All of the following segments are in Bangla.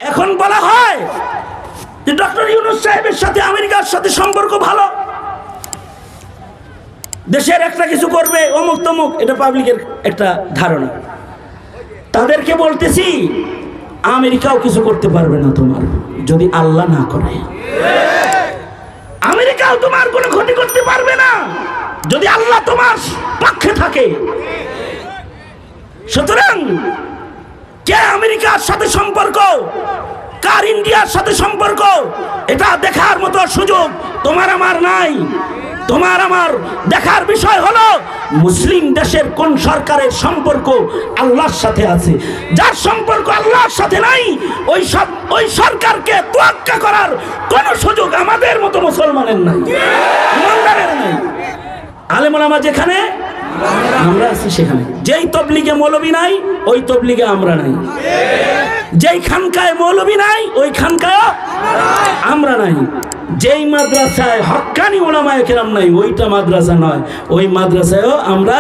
এখন বলা হয় যে ডক্টর ইউনূস সাহেবের সাথে আমেরিকার সাথে সম্পর্ক ভালো, দেশের একটা কিছু করবে অমুক তমুক, এটা পাবলিকের একটা ধারণা। তাদেরকে বলতেছি আমেরিকাও কিছু করতে পারবে না তোমার, যদি আল্লাহ না করে। আমেরিকাও তোমার কোনো ক্ষতি করতে পারবে না যদি আল্লাহ তোমার পক্ষে থাকে। সুতরাং কে আমেরিকার সাথে সম্পর্ক, কার ইন্ডিয়ার সাথে সম্পর্ক, এটা দেখার মতো সুযোগ তোমার আমার নাই। তোমার আমার দেখার বিষয় হলো মুসলিম দেশের কোন সরকারের সম্পর্ক আল্লাহর সাথে আছে। যার সম্পর্ক আল্লাহর সাথে নাই ওই সরকারকে তোয়াক্কা করার কোন সুযোগ আমাদের মতো মুসলমানের নাই, ইমানদারের নাই। আলেম ওলামা যেখানে আমরা আছি সেখানে। যেই তবলিগে মৌলবী নাই ওই তবলিগে আমরা নাই, যেই খানকায় মৌলবী নাই ওই খানকায় আমরা নাই, যেই মাদ্রাসায় হক্কানি উলামায়ে কেরাম নাই ওইটা মাদ্রাসা নয়, ওই মাদ্রাসায়ও আমরা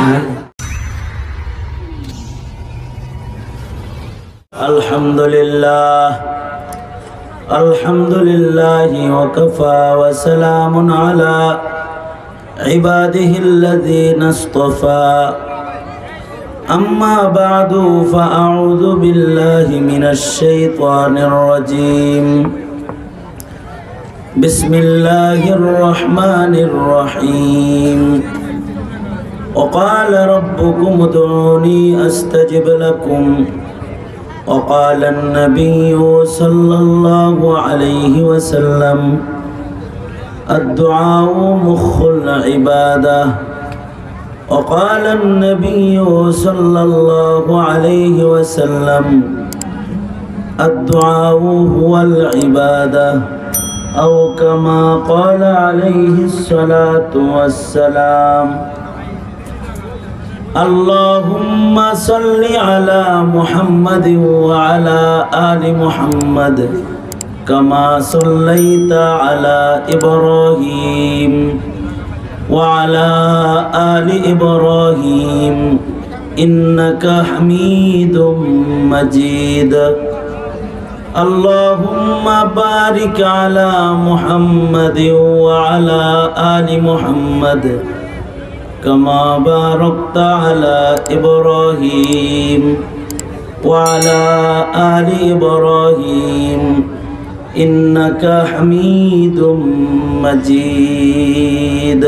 নাই। আলহামদুলিল্লাহ আলহামদুলিল্লাহ ওয়া কাফা ওয়া সালামুন আলা ইবাদিহিল্লাযীনা ইসতাফা। أما بعد فأعوذ بالله من الشيطان الرجيم. بسم الله الرحمن الرحيم. وقال ربكم ادعوني أستجب لكم. وقال النبي صلى الله عليه وسلم الدعاء مخ العبادة. وقال النبي صلى الله عليه وسلم الدعاء هو العبادة، أو كما قال عليه الصلاة والسلام. اللهم صل على محمد وعلى آل محمد كما صليت على إبراهيم وعلى آل إبراهيم إنك حميد مجيد. اللهم بارك على محمد وعلى آل محمد كما باركت على إبراهيم وعلى آل إبراهيم إنك حميد مجيد.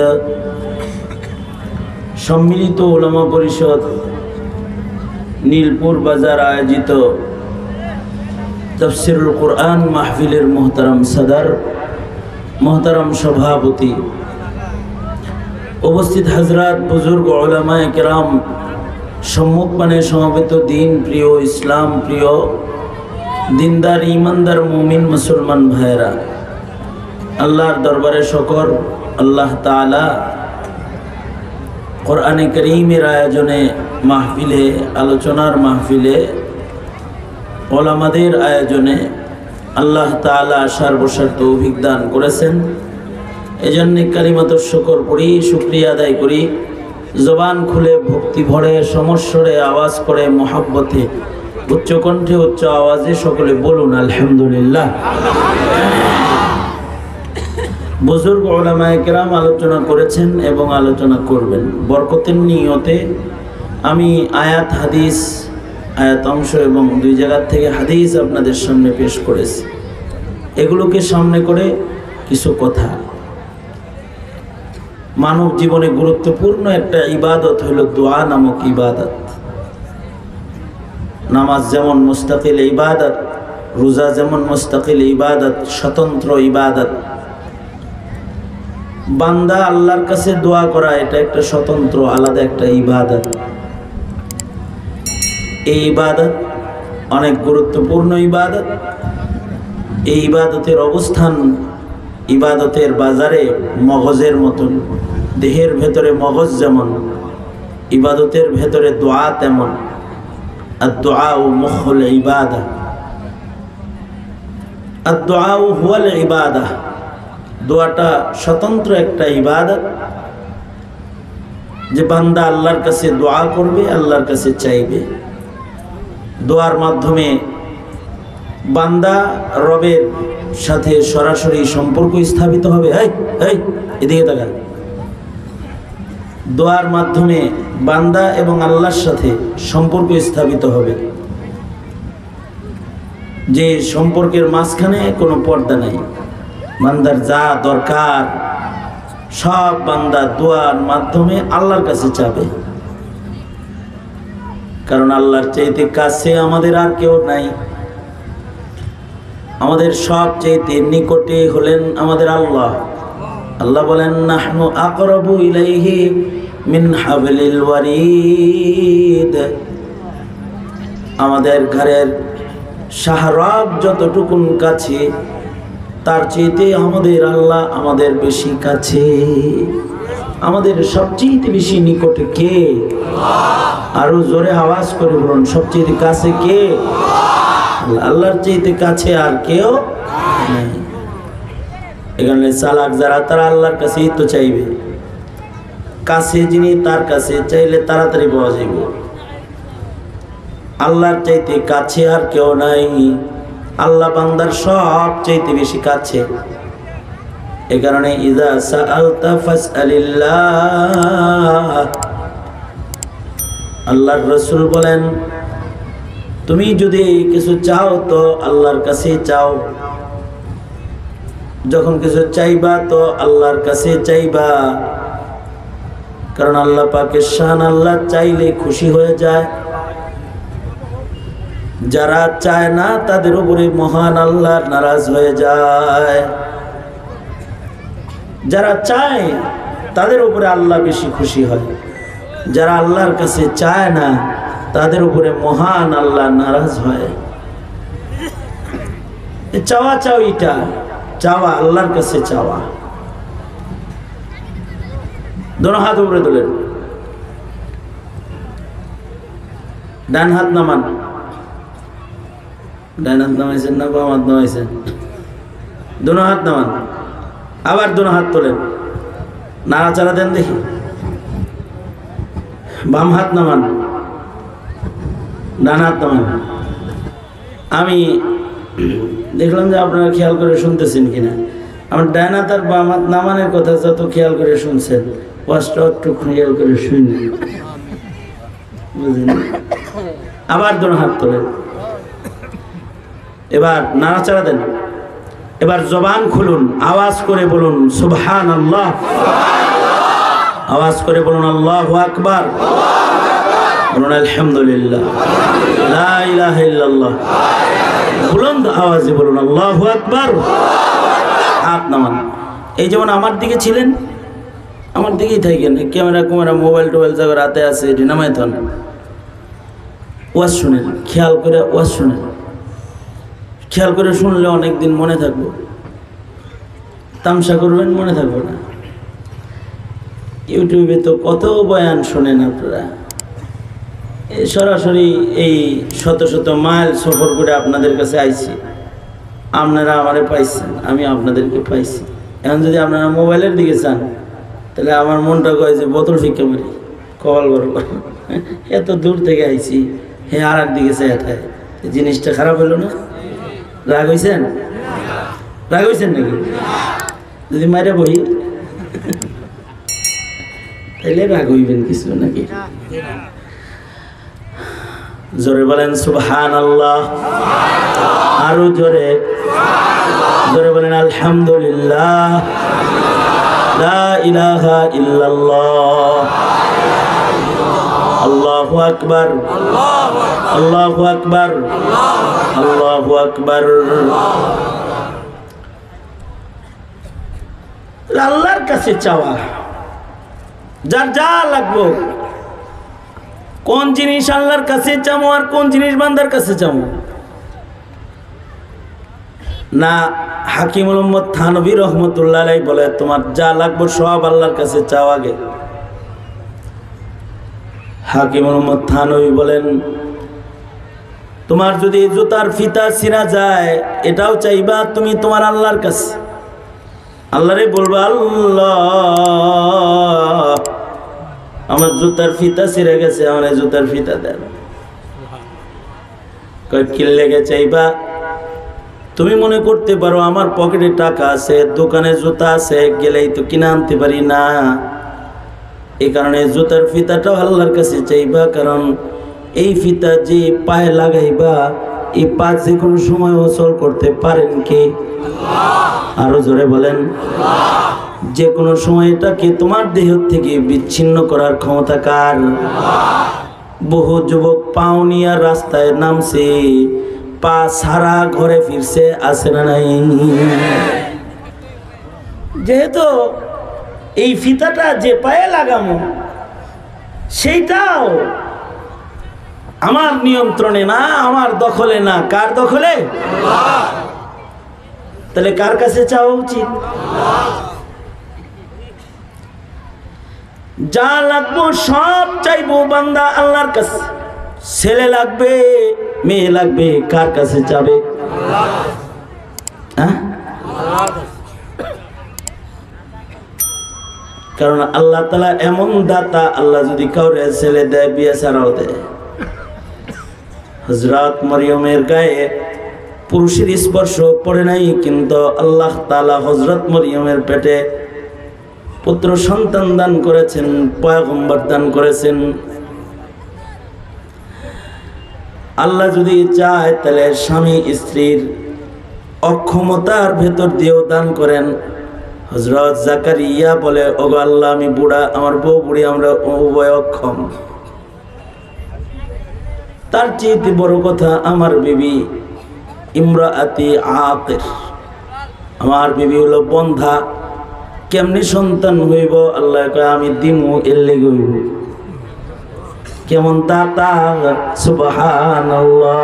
সম্মিলিত উলামা পরিষদ নীলপুর বাজার আয়োজিত তাফসীরুল কুরআন মাহফিলের মোহতারাম সাদার, মোহতারাম সভাপতি, উপস্থিত হযরত বুজুর্গ উলামায়ে কেরাম, সম্মুখপানে সমবেত দিন প্রিয়, ইসলাম প্রিয়, দিনদার ইমানদার মুমিন মুসলমান ভাইরা, আল্লাহর দরবারে শুকর। আল্লাহ তাআলা কোরআনে কারীমের আয়োজনে মাহফিলে, আলোচনার মাহফিলে, ওলামাদের আয়োজনে আল্লাহ তাআলা আসার বসার তৌফিক দান করেছেন। এজন্য কালিমাতুশ শুকর পড়ি, শুকরিয়া আদায় করি। জবান খুলে ভক্তি ভরে সমস্বরে আওয়াজ করে মহব্বতে উচ্চ কণ্ঠে উচ্চ আওয়াজে সকলে বলুন আলহামদুলিল্লাহ। বুজুর্গ উলামায়ে কেরাম আলোচনা করেছেন এবং আলোচনা করবেন। বরকতের নিয়তে আমি আয়াত হাদিস, আয়াত অংশ এবং দুই জায়গা থেকে হাদিস আপনাদের সামনে পেশ করেছি। এগুলোকে সামনে করে কিছু কথা। মানব জীবনে গুরুত্বপূর্ণ একটা ইবাদত হলো দোয়া নামক ইবাদত। নামাজ যেমন মুস্তাকিল ইবাদত, রোজা যেমন মুস্তাকিল ইবাদত, স্বতন্ত্র ইবাদত। বান্দা আল্লাহর কাছে দোয়া করা এটা একটা স্বতন্ত্র আলাদা একটা ইবাদত। এই ইবাদত অনেক গুরুত্বপূর্ণ ইবাদত। এই ইবাদতের অবস্থান ইবাদতের বাজারে মগজের মতন। দেহের ভেতরে মগজ যেমন, ইবাদতের ভেতরে দোয়া তেমন। আদ-দুআউ মুখুল ইবাদা, আদ-দুআউ হুয়াল ইবাদা। দোয়াটা স্বতন্ত্র একটা ইবাদত, যে বান্দা আল্লাহর কাছে দোয়া করবে, আল্লাহর কাছে চাইবে। দোয়ার মাধ্যমে বান্দা রবের সাথে সরাসরি সম্পর্ক স্থাপিত হবে। এদিকে তাকা। দোয়ার মাধ্যমে বান্দা এবং আল্লাহর সাথে সম্পর্ক স্থাপিত হবে, যে সম্পর্কের মাঝখানে কোনো পর্দা নাই। বান্দার যা দরকার সব বান্দা দোয়ার মাধ্যমে আল্লাহর কাছে চাবে, কারণ আল্লাহর চাইতে কাছে আমাদের আর কেউ নাই। আমাদের সবচেয়ে নিকটে হলেন আমাদের আল্লাহ। আল্লাহ বলেন, নাহনু আকরাবু ইলাইহি মিন হাবলিল ওয়ারিদ। আমাদের ঘরের শাহরাব যতটুকুন কাছে, তার চাইতে আমাদের আল্লাহ আমাদের বেশি কাছে। আমাদের সবচেয়ে বেশি নিকটে কে? আরো জোরে আওয়াজ করে বলুন, সবচেয়ে কাছে কে? আল্লাহর চাইতে কাছে আর কেউ নেই। এখানে চালাক যারা, তারা আল্লাহর কাছেই তো চাইবে। কাছে যিনি, তার কাছে চাইলে তাড়াতাড়ি পাওয়া যাবে। আল্লাহর চাইতে কাছে আর কেউ নাই। আল্লাহ বান্দার সব চাইতে বেশি কাছে। এ কারণে ইযা সাআলতা ফাসআলিল্লাহ, আল্লাহর রাসূল বলেন, তুমি যদি কিছু চাও তো আল্লাহর কাছে চাও। যখন কিছু চাইবা তো আল্লাহর কাছে চাইবা, কারণ আল্লাহ পাকের শান, আল্লাহ চাইলে খুশি হয়ে যায়। যারা চায় না তাদের উপরে মহান আল্লাহ নারাজ হয়ে যায়। যারা চায় তাদের উপরে আল্লাহ বেশি খুশি হয়। যারা আল্লাহর কাছে চায় না তাদের উপরে মহান আল্লাহ নারাজ হয়। চাওয়া এটা চাওয়া, আল্লাহর কাছে চাওয়া। দোনো হাত উপরে তোলেন, ডান হাত নামান। ডান হাত নামাইছেন না বাম হাত নামাইছেন? দোনো হাত নামান। আবার দোনো হাত তোলেন, নাড়াচাড়া দেন দেখি। বাম হাত নামান, ডান হাত নামান। আমি দেখলাম যে আপনারা খেয়াল করে শুনতেছেন কিনা। আমার ডান হাত আর বাম হাত নামানের কথা যত খেয়াল করে শুনছেন, ওয়াজটা একটু খেয়াল করে শুনি, বুঝলেন? আবার দোনো হাত তোলেন, এবার নাড়াচাড়া দেন। এবার জবান খুলুন, আওয়াজ করে বলুন সুবহানাল্লাহ। আওয়াজ করে বলুন আল্লাহু আকবার। বলুন আলহামদুলিল্লাহ, লা ইলাহা ইল্লাল্লাহ। বুলন্দ আওয়াজে বলুন আল্লাহু আকবার। হাত নামান। এই যেমন আমার দিকে ছিলেন, আমার দিকেই থাকেন। ক্যামেরা মোবাইল টোবাইল জায়গা রাতে আছে, এটি নামাই থান। ওয়াজ শুনেন, খেয়াল করে ওয়াজ শুনেন। খেয়াল করে শুনলে অনেকদিন মনে থাকবো। তামসা করবেন, মনে থাকবো না। ইউটিউবে তো কত বয়ান শোনেন আপনারা। সরাসরি এই শত শত মাইল সফর করে আপনাদের কাছে আইছি, আপনারা আমারে পাইছেন, আমি আপনাদেরকে পাইছি। এখন যদি আপনারা মোবাইলের দিকে চান, তাহলে আমার মনটা কয় যে বোতল ফিক্কা মারি, কল বড় করে। এত দূর থেকে আইছি, হ্যাঁ আর একদিকে চাই থাকে, জিনিসটা খারাপ হলো না? রাগ হয়েছেন? রাগ হয়েছেন নাকি? যদি মারে বই তাইলে রাগ হইবেন কিছু নাকি? জোরে বলেন সুবহানাল্লাহ। আরো জোরে জোরে বলেন আলহামদুলিল্লাহ, লা ইলাহা ইল্লাল্লাহ, আল্লাহু আকবার, আল্লাহু আকবার, আল্লাহু আকবার। আল্লাহর কাছে চাওয়া, যার যা লাগবো। কোন জিনিস আল্লাহর কাছে চাও আর কোন জিনিস বান্দার কাছে চাও না? হাকিমুল উম্মত থানভী রহমতুল্লাহ আলাইহি বলে, তোমার যা লাগবে সব আল্লাহর কাছে চাও আগে। হাকিমুল উম্মত থানভী বলেন, তোমার যদি জুতার ফিতা ছিঁড়া যায়, এটাও চাইবা তুমি তোমার আল্লাহর কাছে। আল্লাহরে বলবা, আল্লাহ আমার জুতার ফিতা ছিঁড়ে গেছে, আমার জুতার ফিতা দেন। কি লেগে চাইবা? তুমি মনে করতে পারো আমার পকেটে টাকা আছে, দোকানে জুতা আছে, গেলেই তো কিনে আনতে পারি না। এই কারণে জুতার ফিতাটাও আল্লাহর কাছে চাইবা, কারণ এই ফিতা যে পায়ে লাগাইবা এই পা যে কোনো সময় ওসল করতে পারেন কে? আরো জোরে বলেন। যে কোনো সময় এটাকে তোমার দেহ থেকে বিচ্ছিন্ন করার ক্ষমতা কার? বহু যুবক পাও নিয়ে রাস্তায় নামছে, পা সারা ঘরে ফিরছে, আছে না নাই? যেহেতু এই ফিতাটা যে পায়ে লাগামো সেইটাও আমার নিয়ন্ত্রণে না, আমার দখলে না। কার দখলে? তাহলে কার কাছে চাওয়া উচিত? যা লাগবো সব চাইবো বান্দা আল্লাহর কাছে। ছেলে লাগবে, মেয়ে লাগবে, কার কাছে যাবে? কারণ আল্লাহ তাআলা এমন দাতা, আল্লাহ যদি কাউরে ছেলে দেয় বিয়ে ছাড়াও দেয়। হযরত মরিয়মের গায়ে পুরুষের স্পর্শ পড়ে নাই, কিন্তু আল্লাহ তাআলা হযরত মরিয়মের পেটে পুত্র সন্তান দান করেছেন, পয়গম্বর দান করেছেন। আল্লাহ যদি চায় তাহলে স্বামী স্ত্রীর অক্ষমতার ভেতর দিয়েও দান করেন। হযরত জাকারিয়া বলে, ওগো আল্লাহ, আমি বুড়া, আমার বউ বুড়ি, আমরা উভয় অক্ষম। তার চেয়ে বড় কথা, আমার বিবি ইমরাআতি আকির, আমার বিবি হলো বন্ধা, কেমনি সন্তান হইব? আল্লাহ কয় আমি দিমু, এলে গইব। কেমন দাতা! সুবহানাল্লাহ।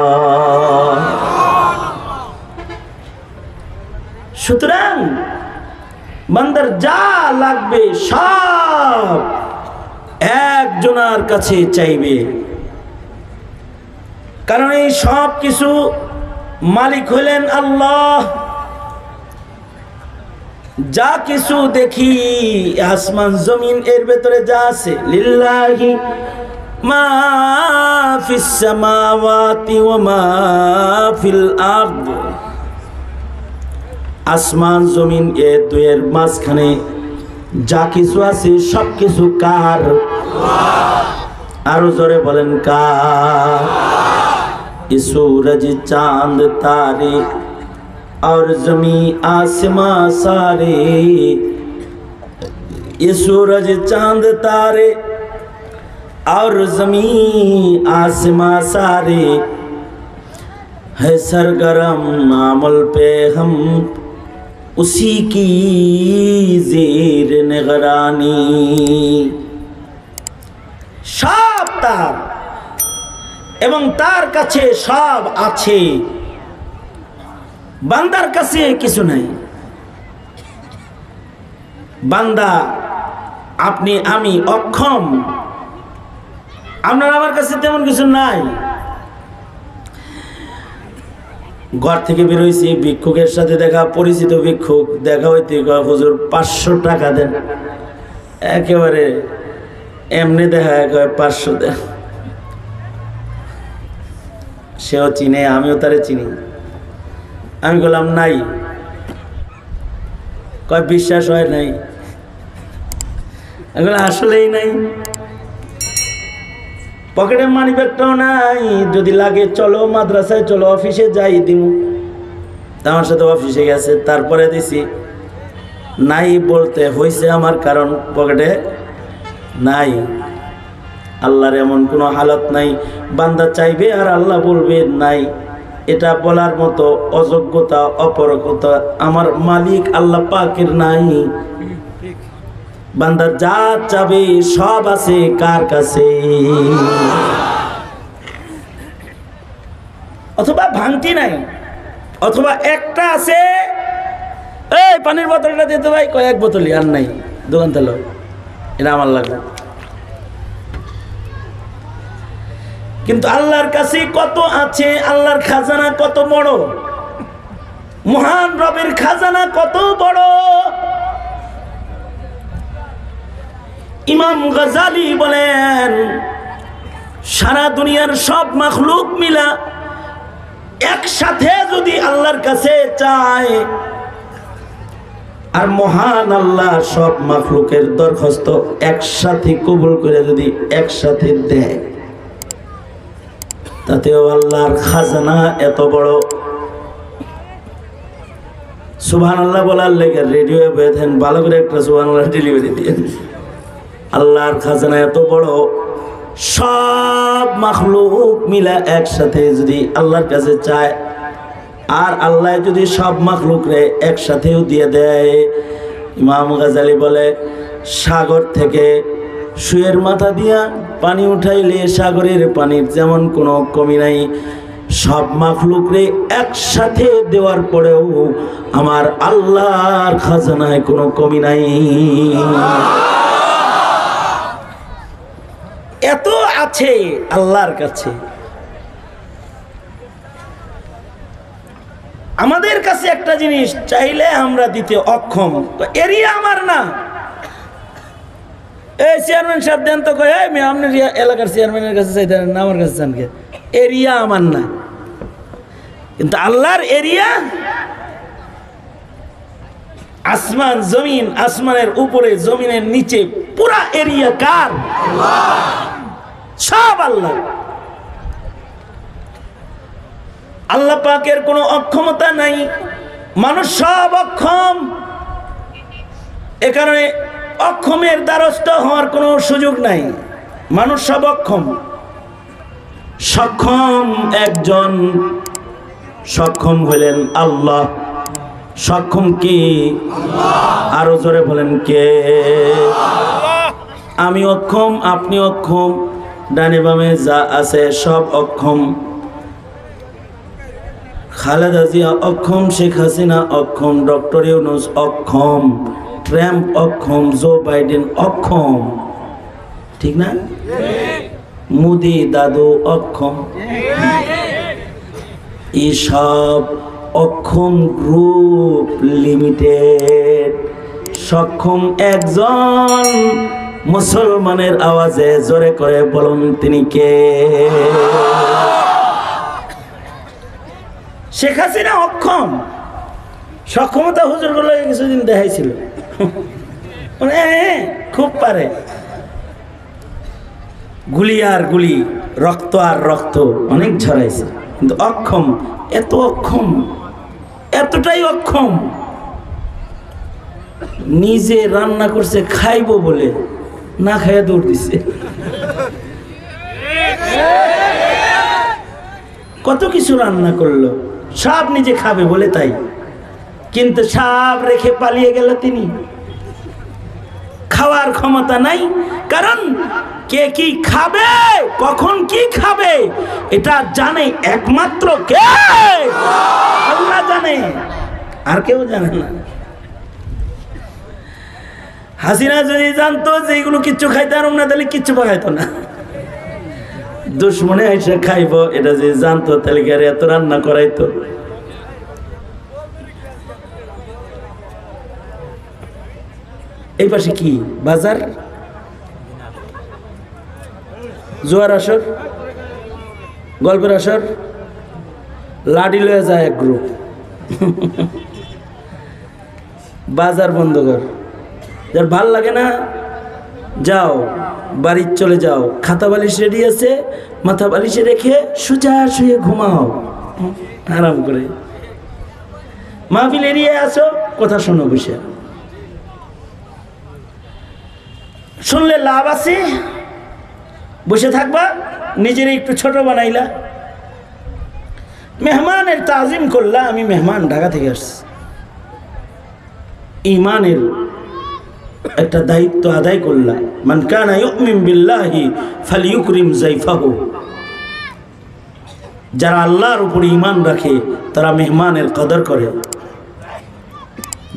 সুতরাং বান্দার যা লাগবে সব একজনের কাছে চাইবে, কারণ এই সব কিছু মালিক হলেন আল্লাহ। যা কিছু দেখি আসমান জমিন এর ভেতরে যা আছে, লিল্লাহি মা ফিস সামাওয়াতি ওয়া মা ফিল আরদ। আসমান জমিন এ দুয়ের মাঝখানে যা কিছু আছে সব কিছু কার? আরো জোরে বলেন কার? ये सूरज चांद तारे और जमी आसमां सारे, ये सूरज चांद तारे और जमी आसमां सारे है सरगरम अमल पे हम उसी की ज़ेर निगरानी। सब तार এবং তার কাছে সব আছে, বান্দার কাছে কিছু নাই। বান্দা আপনি আমি অক্ষম, আপনার আমার কাছে তেমন কিছু নাই। ঘর থেকে বেরোইছি, ভিক্ষুকের সাথে দেখা, পরিচিত ভিক্ষুক, দেখা হইতে হুজুর 500 টাকা দেন। একেবারে এমনি দেখা, 500 দেন। সেও চিনে, আমিও তারে চিনি। আমি বললাম নাই। কয় বিশ্বাস হয় নাই। আমি বললাম আসলেই নাই। পকেটে মানি ব্যাগটাও নাই, যদি লাগে চলো মাদ্রাসায় চলো, অফিসে যাই দিমু। আমার সাথে অফিসে গেছে, তারপরে দিছি। নাই বলতে হয়েছে আমার, কারণ পকেটে নাই। আল্লাহর এমন কোনো হালত নাই বান্দা চাইবে আর আল্লাহ বলবে নাই। এটা বলার মতো অযোগ্যতা, অপরকতা আমার মালিক আল্লাহ পাকের নাই। বান্দা যা চাবে সব আছে কার কাছে? অথবা ভাঙতি নাই, অথবা একটা আছে, এই পানির বোতলটা দিতে ভাই, কয়েক বোতলই আর নাই, দোকান থেকে এটা আমার লাগবে। কিন্তু আল্লাহর কাছে কত আছে, আল্লাহর খাজানা কত বড়, মহান রবের খাজানা কত বড়। ইমাম গাজালি বলেন, সারা দুনিয়ার সব মাখলুক মিলা একসাথে যদি আল্লাহর কাছে চায় আর মহান আল্লাহ সব মাখলুকের দরখাস্ত একসাথে কবুল করে যদি একসাথে দেয়, তাতেও আল্লাহর খাজানা এত বড়। সুবহানাল্লাহ বলার লেগে রেডিও বেঁধেন, ভালো করে একটা সুবহানাল্লাহ ডেলিভারি দিয়ে। আল্লাহর খাজানা এত বড়, সব মাখলুক মিলা একসাথে যদি আল্লাহর কাছে চায়, আর আল্লাহ যদি সব মাখলুকরে একসাথেও দিয়ে দেয়, ইমাম গাজালি বলে সাগর থেকে সুয়ের মাথা দিয়া পানি উঠাইলে সাগরের পানির যেমন কোনো কমি নাই, সব মাখলুকরে একসাথে দেওয়ার পরেও আমার আল্লাহর খাজানায় কোনো কমি নাই। এত আছে আল্লাহর কাছে। আমাদের কাছে একটা জিনিস চাইলে আমরা দিতে অক্ষম, তো এরিয়া আমার না। এই চেয়ারম্যান সাহেব দেন তো, কয় আমি আপনার এলাকার চেয়ারম্যানের কাছে চাইতেন না, আমার কাছে চান কে? এরিয়া আমার না, কিন্তু আল্লাহর এরিয়া আসমান জমিন, আসমানের উপরে জমিনের নিচে পুরা এরিয়া কার? সব আল্লাহ। আল্লাহ পাকের কোনো অক্ষমতা নাই, মানুষ সব অক্ষম। এ কারণে অক্ষমের দ্বারস্থ হওয়ার কোনো সুযোগ নাই, মানুষ সব অক্ষম। সক্ষম একজন, সক্ষম হলেন আল্লাহ। সক্ষম কি? আরো জোরে বলেন কে? আমি অক্ষম, আপনি অক্ষম, ডানে বামে যা আছে সব অক্ষম। খালেদা জিয়া অক্ষম, শেখ হাসিনা অক্ষম, ডক্টর ইউনূস অক্ষম, ট্রাম্প অক্ষম, জো বাইডেন অক্ষম, ঠিক না? মোদি দাদু অক্ষম। এসব অক্ষম গ্রুপ লিমিটেড। সক্ষম একজন, মুসলমানের আওয়াজে জোরে করে বলুন তিনি কে? শেখ হাসিনা অক্ষম, সক্ষমতা হুজুর গুলো কিছুদিন দেখাইছিল, খুব পারে, গুলি আর গুলি, রক্ত আর রক্ত অনেক ঝরাইছে, কিন্তু অক্ষম। এত অক্ষম, এতটাই অক্ষম, নিজে রান্না করছে খাইবো বলে না খাইয়া দৌড় দিছে। কত কিছু রান্না করলো, সব নিজে খাবে বলে তাই, কিন্তু সব রেখে পালিয়ে গেল তিনি। খাওয়ার ক্ষমতা নাই, কারণ কে কি খাবে, কখন কি খাবে এটা জানে একমাত্র কে? আল্লাহ জানে, আর কেউ জানে না। হাসিনা যদি জানতো যে এগুলো কিচ্ছু খাইতে পারব না, তাহলে কিচ্ছু পাকাইতো না। দুশ্মনে এসে খাইব এটা যে জানতো, তাহলে কি আর এত রান্না করাইতো? এই পাশে কি বাজার, জোয়ার আসর, গল্পের আসর, লাডি লয়ে যায় এক গ্রুপ, বাজার বন্ধ কর। যার ভাল লাগে না যাও, বাড়ির চলে যাও, খাতা বালিশ রেডি আছে, মাথা বালিশে রেখে সোজা শুয়ে ঘুমাও আরাম করে। মাহফিল এরিয়ে আসো, কথা শোনো বসে, শুনলে লাভ আছে, বসে থাকবা, নিজের একটু ছোট বানাইলা, মেহমানের তাজিম করলা। আমি মেহমান, ঢাকা থেকে আসছি, ইমানের একটা দায়িত্ব আদায় করলা। মান কানা ইউমিন বিল্লাহি ফালিয়ুকরিম যায়ফাহু। যারা আল্লাহর উপরে ঈমান রাখে তারা মেহমানের কদর করে।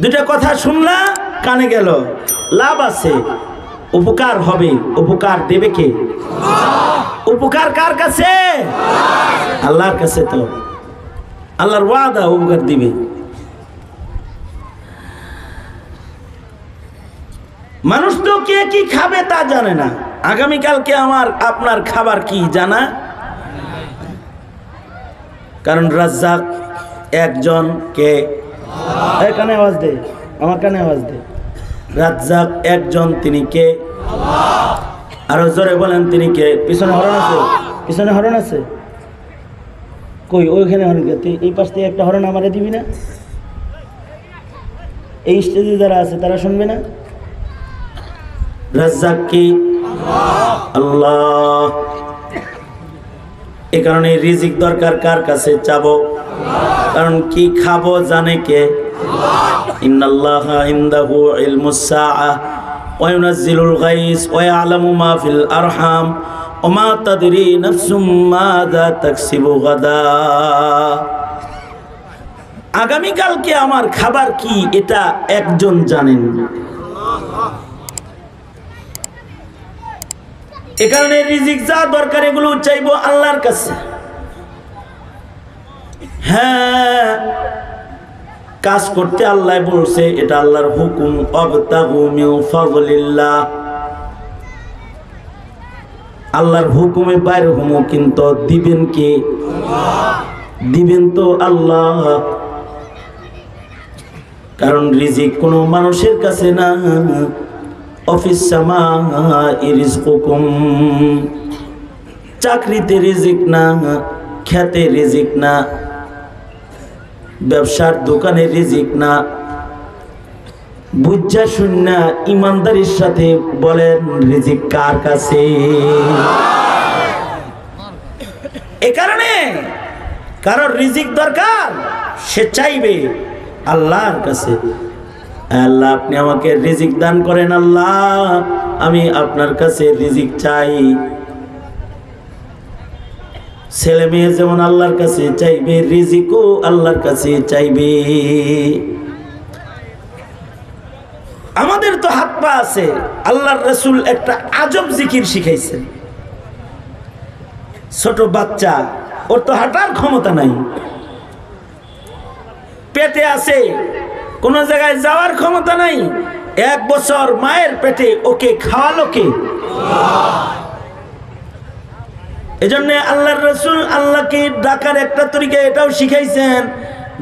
দুটা কথা শুনলা, কানে গেল, লাভ আছে, উপকার হবে। উপকার দেবে কে? উপকার কার কাছে? আল্লাহর কাছে। তো আল্লাহর ওয়াদা উপকার দিবে। মানুষ তো কে কি খাবে তা জানে না। আগামীকালকে আমার আপনার খাবার কি জানা? কারণ রাজ্জাক একজন কে? এই কানে আওয়াজ দে, আমার কানে আওয়াজ দে। রাজ্জাক একজন, তিনি কে? আরো জোরে বলেন, তিনি কে? পিছনে হরণ আছে, পিছনে হরণ আছে কই? ওইখানে হরণ কে? তুই এই পাশ থেকে একটা হরণ আমারে দিবি না? এই স্টেজে যারা আছে তারা শুনবে না? রাজ্জাক কি? আল্লাহ। এ কারণে রিজিক দরকার কার কাছে চাবো? কারণ কি খাবো জানে কে? ইন্নাল্লাহা ইনদাহু ইলমুস সাআহ ওয়া ইউনাজ্জিলুল গায়স ওয়া ইয়ালামু মা ফিল আরহাম ওয়া মা তাদরি নাফসুম মাযা তাকসিবু গাদা। আগামী কালকে আমার খাবার কি এটা একজন জানেন। এ কারণে রিজিক যা দরকার এগুলো চাইবো আল্লাহর কাছে। হ্যাঁ, কাজ করতে আল্লাহ বলছে, এটা আল্লাহর হুকুম। আবতাগু মিন ফাদলিল্লাহ, আল্লাহর হুকুমে বাইরে হুমু, কিন্তু দিবেন কে? দিবেন তো আল্লাহ। কারণ রিজিক কোনো মানুষের কাছে না। অফিস সামাই রিজকুকুম, চাকরিতে রিজিক না, খেতে রিজিক না, ব্যবসার দোকানে রিজিক না। বুঝা শুননা ইমানদারির সাথে বলেন রিজিক কার কাছে? এ কারণে কারোর রিজিক দরকার, সে চাইবে আল্লাহর কাছে, আল্লাহ আপনি আমাকে রিজিক দান করেন, আল্লাহ আমি আপনার কাছে রিজিক চাই। ছেলে মেয়ে যেমন আল্লাহর কাছে চাইবে, রিজিকও আল্লাহর কাছে চাইবে। আমাদের তো হাত পা আছে, আল্লাহর রাসূল একটা আজব জিকির শিখাইছেন। ছোট বাচ্চা, ওর তো হাঁটার ক্ষমতা নাই, পেটে আছে, কোন জায়গায় যাওয়ার ক্ষমতা নাই। 1 বছর মায়ের পেটে, ওকে খাওয়ালো কে? এজন্য আল্লাহর রাসূল আল্লাহকে ডাকার একটা তরিকা এটাও শিখাইছেন।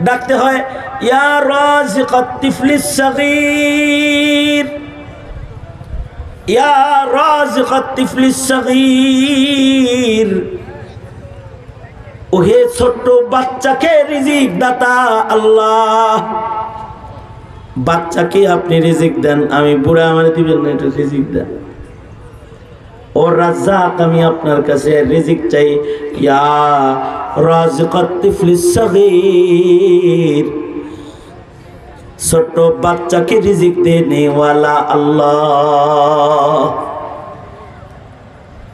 ডাকতে হয় ইয়া রাজিকাত তিফলিস সাগীর, ইয়া রাজিকাত তিফলিস সাগীর, ওহে ছোট্ট বাচ্চাকে রিজিক দাতা আল্লাহ। বাচ্চাকে আপনি রিজিক দেন, আমি বুড়া আমার দিবেন না, এটা রিজিক দেন। ও রাজ্জাক, আমি আপনার কাছে রিজিক চাই। ইয়া রাজিকাত তিফলিস সাগীর, ছোট্ট বাচ্চাকে রিজিক দেনে ওয়ালা আল্লাহ।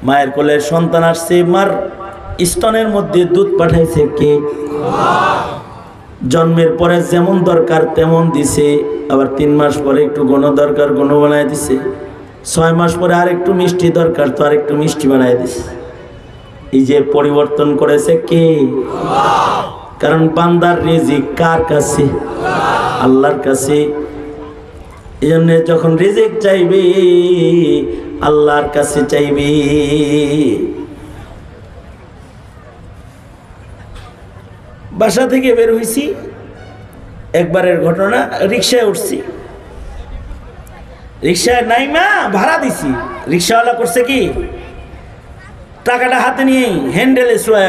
মায়ের কোলে সন্তান আসছে, মার স্তনের মধ্যে দুধ পাঠাইছে কে? জন্মের পরে যেমন দরকার তেমন দিছে, আবার 3 মাস পরে একটু ঘন দরকার ঘন বানায় দিছে, 6 মাস পরে আর একটু মিষ্টি দরকার তো আর একটু মিষ্টি বানায় দিছে। এই যে পরিবর্তন করেছে কে? কারণ বান্দার রিজিক কার কাছে? আল্লাহর কাছে। এই জন্য যখন রিজিক চাইবে আল্লাহর কাছে চাইবে। বাসা থেকে বের হইছি, একবারের ঘটনা, রিক্সায় উঠছি, রিক্সায় নাইমা ভাড়া দিছি। রিক্সাওয়ালা করছে কি, টাকাটা হাতে নিয়ে হ্যান্ডেলে শোয়া,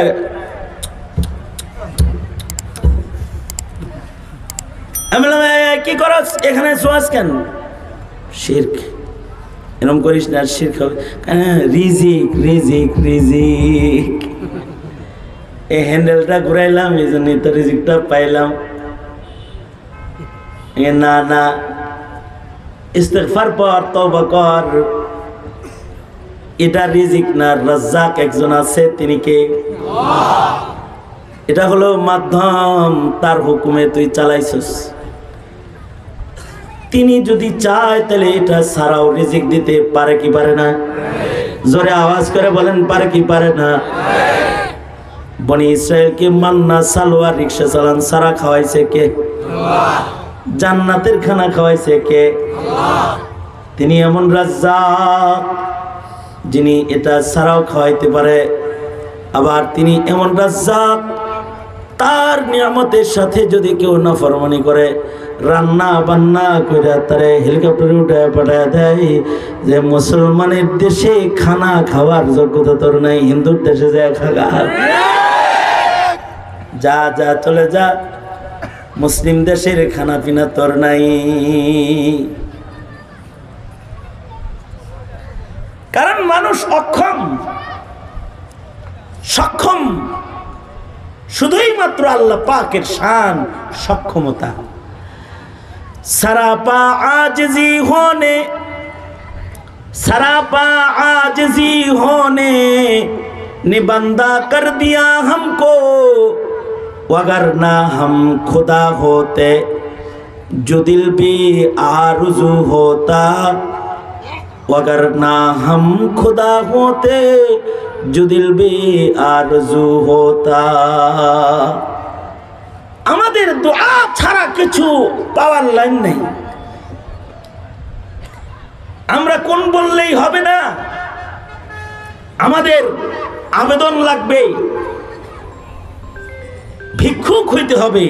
আমি বললাম কি করস এখানে শোয়াস কেন? শিরক, এরকম করিস না, শিরক হবে। রিজিক রিজিক রিজিক, এই হ্যান্ডেলটা ঘুরাইলাম, এই জন্যই তো রিজিকটা পাইলাম। না না, ইস্তেগফার পর, তওবা কর। এটা রিজিক না, রাজ্জাক একজন আছে, তিনি কে? এটা হলো মাধ্যম, তার হুকুমে তুই চালাইছস। তিনি যদি চায় তাহলে এটা ছাড়াও রিজিক দিতে পারে কি পারে না? জোরে আওয়াজ করে বলেন, পারে কি পারে না? বনি ইসরায়েলকে মান্না সালোয়া রিক্সা চালান সারা খাওয়াইছে কে? জান্নাতের খানা খাওয়াইছে কে? তিনি এমন রাজ্জাক যিনি এটা ছাড়াও খাওয়াইতে পারে। আবার তিনি এমন রাজ্জাক তার নিয়ামতের সাথে যদি কেউ নাফরমানি করে, রান্না বান্না করে তারে হেলিকপ্টারে উঠে পাঠায় দেয় যে মুসলমানের দেশে খানা খাওয়ার যোগ্যতা তোর নাই, হিন্দুর দেশে যায় খাগা, যা যা চলে যা, মুসলিম দেশের খানা পিনা তোর নাই। কারণ মানুষ অক্ষম, সক্ষম শুধুই মাত্র আল্লাহ পাকের শান, সক্ষমতা। सरापा आजिज़ी होने ने बंदा कर दिया हमको, अगर ना हम खुदा होते जो दिल भी आरज़ू होता, अगर ना हम खुदा होते जो दिल भी आरज़ू होता। আমাদের দোয়া ছাড়া কিছু পাওয়ার লাইন নেই। আমরা কোন বললেই হবে না, আমাদের আবেদন লাগবে, ভিক্ষুক হইতে হবে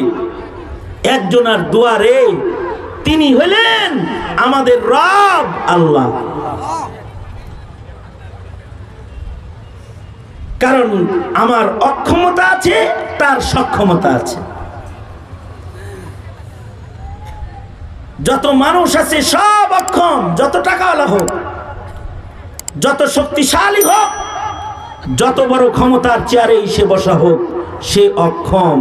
একজনের দুয়ারে, তিনি হলেন আমাদের রব আল্লাহ। কারণ আমার অক্ষমতা আছে, তার সক্ষমতা আছে। যত মানুষ আছে সব অক্ষম, যত টাকাওয়ালা হোক, যত শক্তিশালী হোক, যত বড় ক্ষমতার চেয়ারে সে বসা হোক, সে অক্ষম।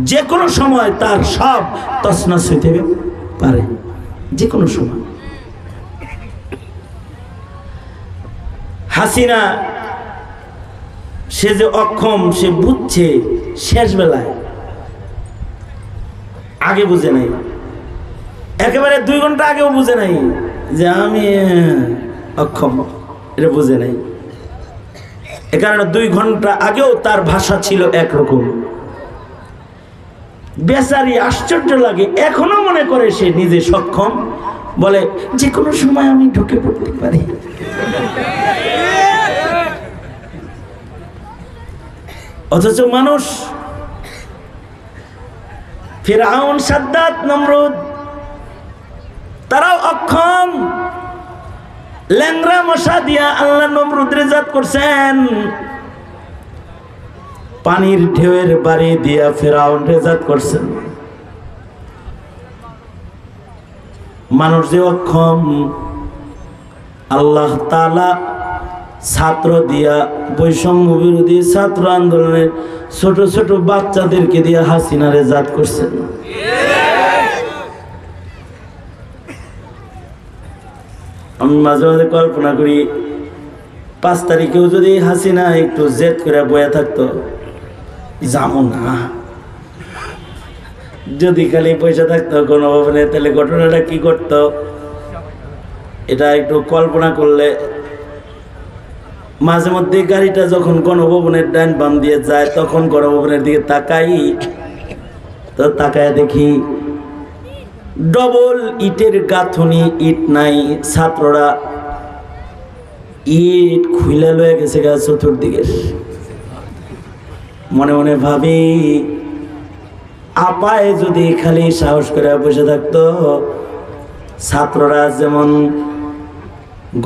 যে কোনো সময় তার সব তছনছ হইতে পারে, যে কোনো সময়। হাসিনা সে যে অক্ষম সে বুঝছে শেষ বেলায়, আগে বুঝে নাই, একেবারে 2 ঘন্টা আগেও বুঝে নাই যে আমি অক্ষম, এটা বুঝে নাই। এ কারণে 2 ঘন্টা আগেও তার ভাষা ছিল একরকম। বেচারি আশ্চর্য লাগে, এখনো মনে করে সে নিজে সক্ষম, বলে যে কোনো সময় আমি ঢুকে পড়তে পারি। অথচ মানুষ ফিরআউন, সাদ্দাত, নমরুদ তারাও অক্ষম। ল্যাংরা মশা দিয়া আল্লাহ নমরুদের জাত করছেন, পানির ঢেউয়ের বাড়ি দিয়া ফিরআউন রেজাত করছেন। মানুষ যে অক্ষম, আল্লাহ তাআলা ছাত্র দিয়া, বৈষম্য বিরোধী ছাত্র আন্দোলনের ছোট ছোট বাচ্চাদেরকে দিয়া হাসিনা রেজাত করছেন। আমি মাঝে মাঝে কল্পনা করি, 5 তারিখেও যদি হাসিনা একটু জেদ করে বয়ে থাকতো, যাবো না, যদি খালি পয়সা থাকতো গণভবনে, তাহলে ঘটনাটা কি করতো এটা একটু কল্পনা করলে। মাঝে মধ্যে গাড়িটা যখন গণভবনের ডান বাম দিয়ে যায়, তখন গণভবনের দিকে তাকাই, তো তাকায় দেখি ডবল ইটের গাঁথনি, ইট নাই, ছাত্ররা ইট খুলে লয়ে গেছে গা চতুর্দিকে। মনে মনে ভাবি, আপায় যদি খালি সাহস করে বসে থাকতো, ছাত্ররা যেমন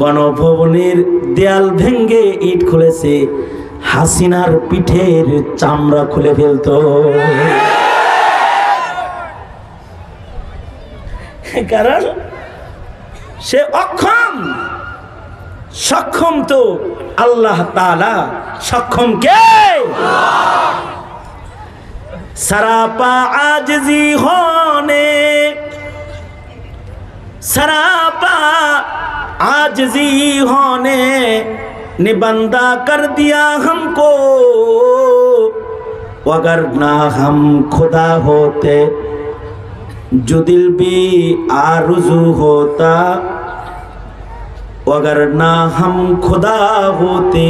গণভবনের দেয়াল ভেঙ্গে ইট খুলেছে, হাসিনার পিঠের চামড়া খুলে ফেলতো। কারণ সে অক্ষম, সক্ষম তো আল্লাহ তাআলা। সক্ষম কে? सरापा आजिज़ी होने, सरापा आजिज़ी होने ने बंदा कर दिया हमको, अगर ना हम खुदा होते जो दिल भी आरज़ू होता, अगर ना हम खुदा होते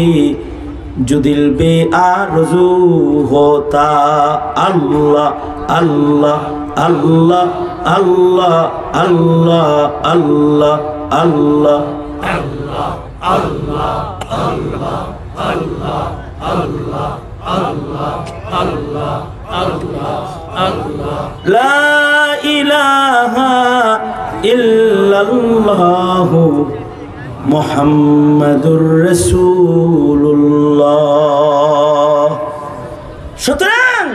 जो दिल बे आरज़ू होता। अल्लाह अल्लाह अल्लाह अल्लाह अल्लाह अल्लाह अल्लाह अल्लाह अल्लाह अल्लाह अल्लाह अल्लाह আল্লাহ আল্লাহ আল্লাহ আল্লাহ লা ইলাহা ইল্লাল্লাহু মুহাম্মাদুর রাসূলুল্লাহ। সুতরাং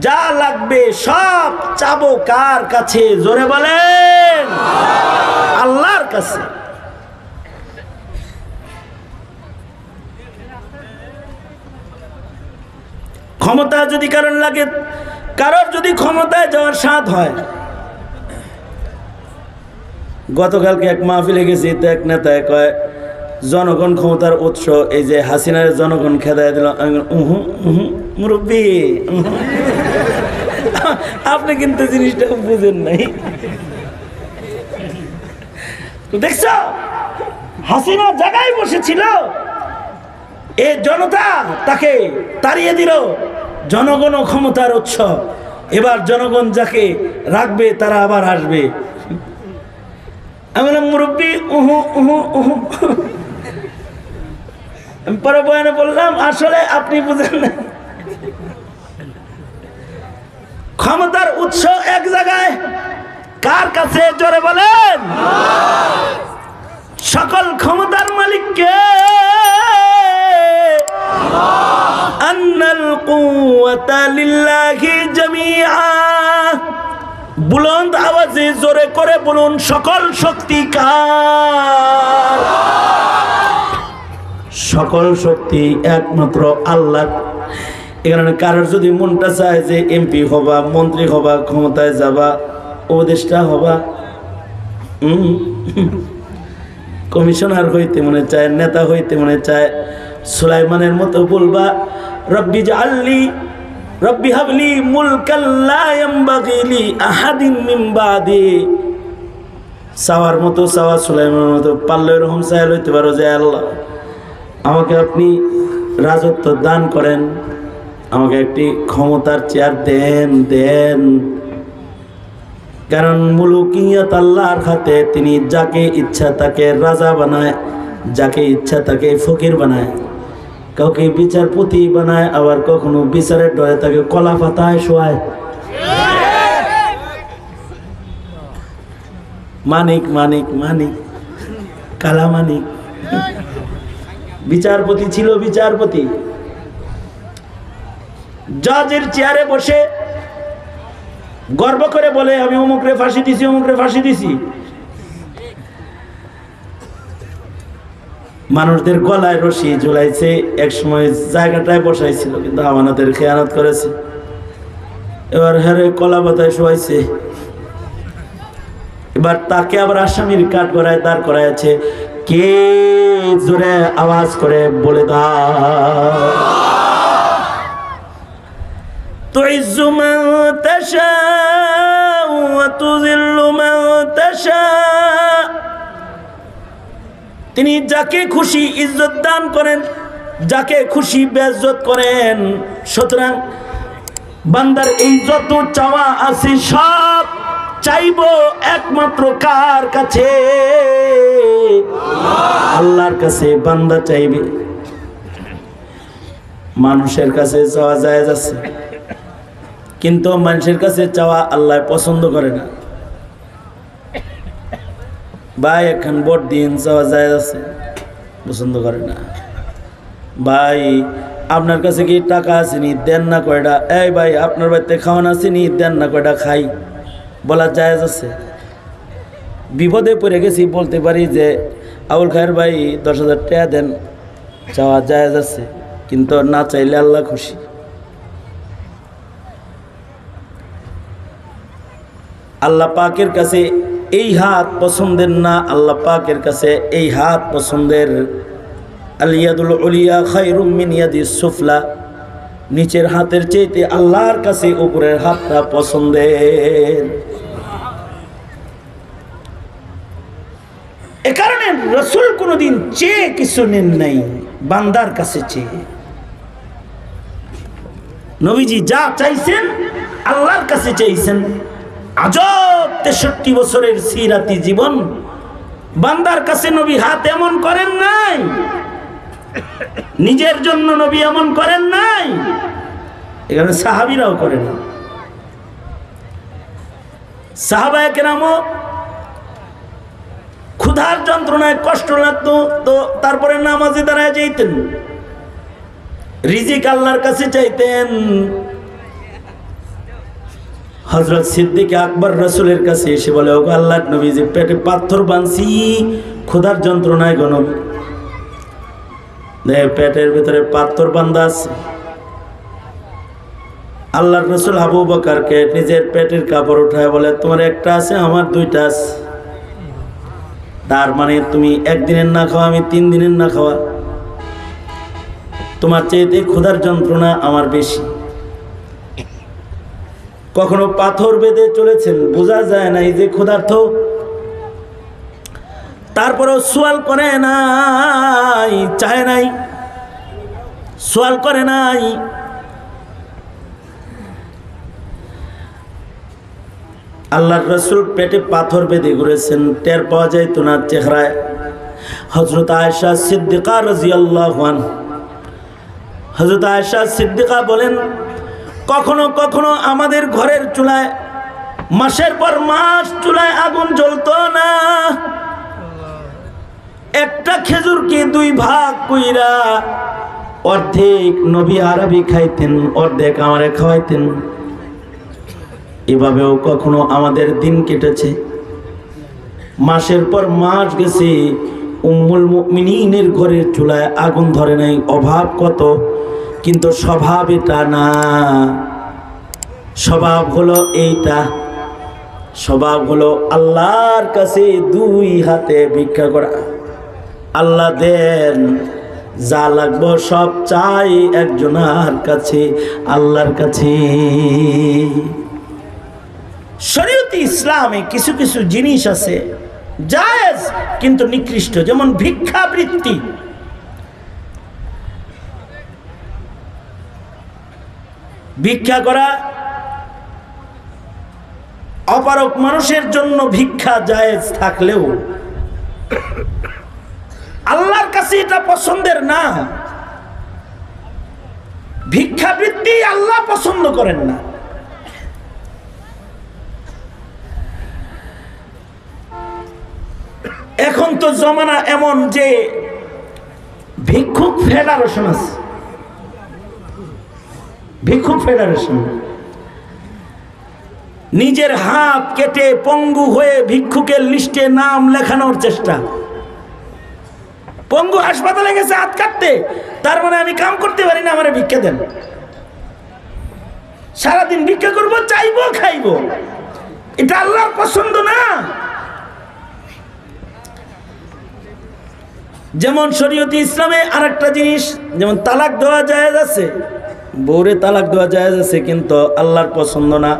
যা লাগবে সব চাবো কার কাছে? জোরে বলেন, আল্লাহর কাছে। ক্ষমতা যদি কারণ লাগে, কারোর যদি ক্ষমতায় যাওয়ার স্বাদ হয়, গতকালকে এক মাহফিলে গেছি, তো এক নেতায় কয় জনগণ ক্ষমতার উৎস, এই যে হাসিনার জনগণ খেদায় দিল। মুরব্বী, আপনি কিন্তু জিনিসটা বুঝেন নাই। দেখছ, হাসিনা জায়গায় বসেছিল, এ জনতা তাকে তাড়িয়ে দিল। জনগণ ক্ষমতার উৎস, এবার জনগণ যাকে রাখবে তারা আবার আসবে। আমি বললাম মুরব্বী, পরে বয়ানে বললাম আসলে আপনি বুঝেন না, ক্ষমতার উৎস এক জায়গায়, কার কাছে? জোরে বলেন, সকল ক্ষমতার মালিককে। আন্নাল কুওয়াতা লিল্লাহি জামিআ। বুলন্দ আওয়াজে জোরে করে বলুন, সকল শক্তি কার? সকল শক্তি একমাত্র আল্লাহ। এখানে কারোর যদি মনটা চায় যে এমপি হবা, মন্ত্রী হবা, ক্ষমতায় যাবা, উপদেষ্টা হবা, কমিশনার হইতে মনে চায়, নেতা হইতে মনে চায়, সুলাইমানের মতো বলবা রব্বি জাআলনি রব্বি হাবলি মুলকাল লা ইয়ামবাগি লি আহাদিন মিন বাদি। চাওয়ার মতো চাওয়া, সুলাইমানের মতো পারলে এরকম চাই লইতে পারো যে আল্লাহ আমাকে আপনি রাজত্ব দান করেন, আমাকে একটি ক্ষমতার চেয়ার দেন দেন। কারণ মুলুকিয়াত আল্লাহর হাতে, তিনি যাকে ইচ্ছা তাকে রাজা বানায়, যাকে ইচ্ছা তাকে ফকির বানায়, কাউকে বিচারপতি বানায়, আবার কখনো বিচারের ডরে তাকে কলা পাতায় শোয়ায়। মানিক মানিক মানিক কালা মানিক বিচারপতি ছিল, বিচারপতি জজের চেয়ারে বসে গর্ব করে বলে আমি অমুকরে ফাঁসি দিছি, অমুকরে ফাঁসি দিছি। মানুষদের গলায় রশি ঝুলাইছে, এক সময় জায়গাটায় বসাইছিল, কিন্তু আমানতের খেয়ানত করেছে। এবার হারে কলা পাতায় শোয়াইছে, এবার তাকে আবার আসামির কাঠ গড়ায় দাঁড় করাইছে। কে জোরে আওয়াজ করে বলে দাও, তুইজ্জু মান তাশাউ ওয়া তুযিল্লু মান তাশাউ। তিনি যাকে খুশি ইজ্জত দান করেন, যাকে খুশি বেইজ্জত করেন। সুতরাং বান্দার এই যত চাওয়া আছে সব চাইব একমাত্র কার কাছে? আল্লাহর কাছে বান্দা চাইবে। মানুষের কাছে চাওয়া জায়েজ আছে, কিন্তু মানুষের কাছে চাওয়া আল্লাহ পছন্দ করে না। ভাই এখন ভোট দিন, চাওয়া জায়েজ আছে, পছন্দ করে না। ভাই আপনার কাছে কি টাকা আছে নি, দেন না কয়টা। এই ভাই আপনার বাড়িতে খাওয়ান আছে নি, দেন না কয়টা খাই, বলা জায়েজ আছে। বিপদে পড়ে গেছি বলতে পারি যে আবুল খায়ের ভাই 10,000 টাকা দেন, চাওয়া জায়েজ আছে, কিন্তু না চাইলে আল্লাহ খুশি। আল্লাহ পাকের কাছে এই হাত পছন্দের না, আল্লাহ পাকের কাছে এই হাত পছন্দের। আল ইয়াদুল উলিয়া খায়রুম মিন ইয়াদিস সুফলা। নিচের হাতের চাইতে আল্লাহর কাছে উপরের হাতটা পছন্দের। এ কারণে রাসূল কোনদিন চেয়ে কিছু নেন নাই, বান্দার কাছে চেয়ে। নবীজি যা চাইছেন আল্লাহর কাছে চাইছেন। আজব 63 বছরের সিরাতি জীবন, বান্দার কাছে নবী হাত এমন করেন নাই। নিজের জন্য নবী এমন করেন নাই, এখানে সাহাবীরাও করেন না। সাহাবায়ে কেরামও ক্ষুধার যন্ত্রণায় কষ্ট লাগতো তো তারপরে নামাজে দাঁড়ায় যাইতেন, রিজিক আল্লাহর কাছে চাইতেন। হযরত সিদ্দিক আকবর রাসূলের কাছে এসে বলে, ওগো আল্লাহর নবী, যে পেটে পাথর বাঁধছি ক্ষুধার যন্ত্রণায় গো নবী, পেটের ভিতরে পাথর বাঁধা আছে। আল্লাহর রাসূল আবু বকরকে নিজের পেটের কাপড় উঠায় বলে, তোমার একটা আছে, আমার দুইটা আছে, তার মানে তুমি একদিনের না খাওয়া, আমি 3 দিনের না খাওয়া, তোমার চাইতে ক্ষুধার যন্ত্রণা আমার বেশি। কখনো পাথর বেঁধে চলেছেন, বোঝা যায় না এই যে ক্ষুধার্ত, তারপরেও সোয়াল করে নাই, চায় নাই, সোয়াল করে নাই। আল্লাহর রাসূল পেটে পাথর বেঁধে ঘুরেছেন, টের পাওয়া যায় তোনার চেহারায়। হযরত আয়েশা সিদ্দিকা রাদিয়াল্লাহু আনহা, হযরত আয়েশা সিদ্দিকা বলেন, কখনো কখনো আমাদের ঘরের চুলায় মাসের পর মাস চুলায় আগুন জ্বলতো না, একটা খেজুরকে 2 ভাগ কইরা অর্ধেক নবী আরবি খাইতেন, অর্ধেক আমারে খাওয়াইতেন। এভাবেও কখনো আমাদের দিন কেটেছে, মাসের পর মাস গেছে, উম্মুল মুমিনিনের ঘরের চুলায় আগুন ধরে নাই। অভাব কত, কিন্তু স্বভাব এটা না। স্বভাব হলো এইটা, স্বভাব হলো আল্লাহর কাছে 2 হাতে ভিক্ষা করা। আল্লাহ দেন, যা লাগবে সব চাই একজনের কাছে, আল্লাহর কাছে। শরীয়তে ইসলামে কিছু কিছু জিনিস আছে জায়েজ কিন্তু নিকৃষ্ট, যেমন ভিক্ষাবৃত্তি। ভিক্ষা করা, অপারক মানুষের জন্য ভিক্ষা জায়েজ থাকলেও আল্লাহর কাছে এটা পছন্দের না। ভিক্ষাবৃত্তি আল্লাহ পছন্দ করেন না। এখন তো জমানা এমন যে ভিক্ষুক ফেডারেশন আছে, ভিক্ষুক ফেডারেশন নিজের হাত কেটে পঙ্গু হয়ে ভিক্ষুকের লিস্টে নাম লেখানোর চেষ্টা। পঙ্গু হাসপাতালে গেছে হাত কাটতে, তার মানে আমি কাম করতে পারি না, আমারে ভিক্ষা দেন। সারাদিন ভিক্ষা করবো, চাইবো, খাইবো, এটা আল্লাহর পছন্দ না। যেমন শরীয়তে ইসলামে আরেকটা জিনিস, যেমন তালাক দেওয়া জায়েজ আছে, বউরে তালাক দেওয়া জায়েজ আছে, কিন্তু আল্লাহর পছন্দ না।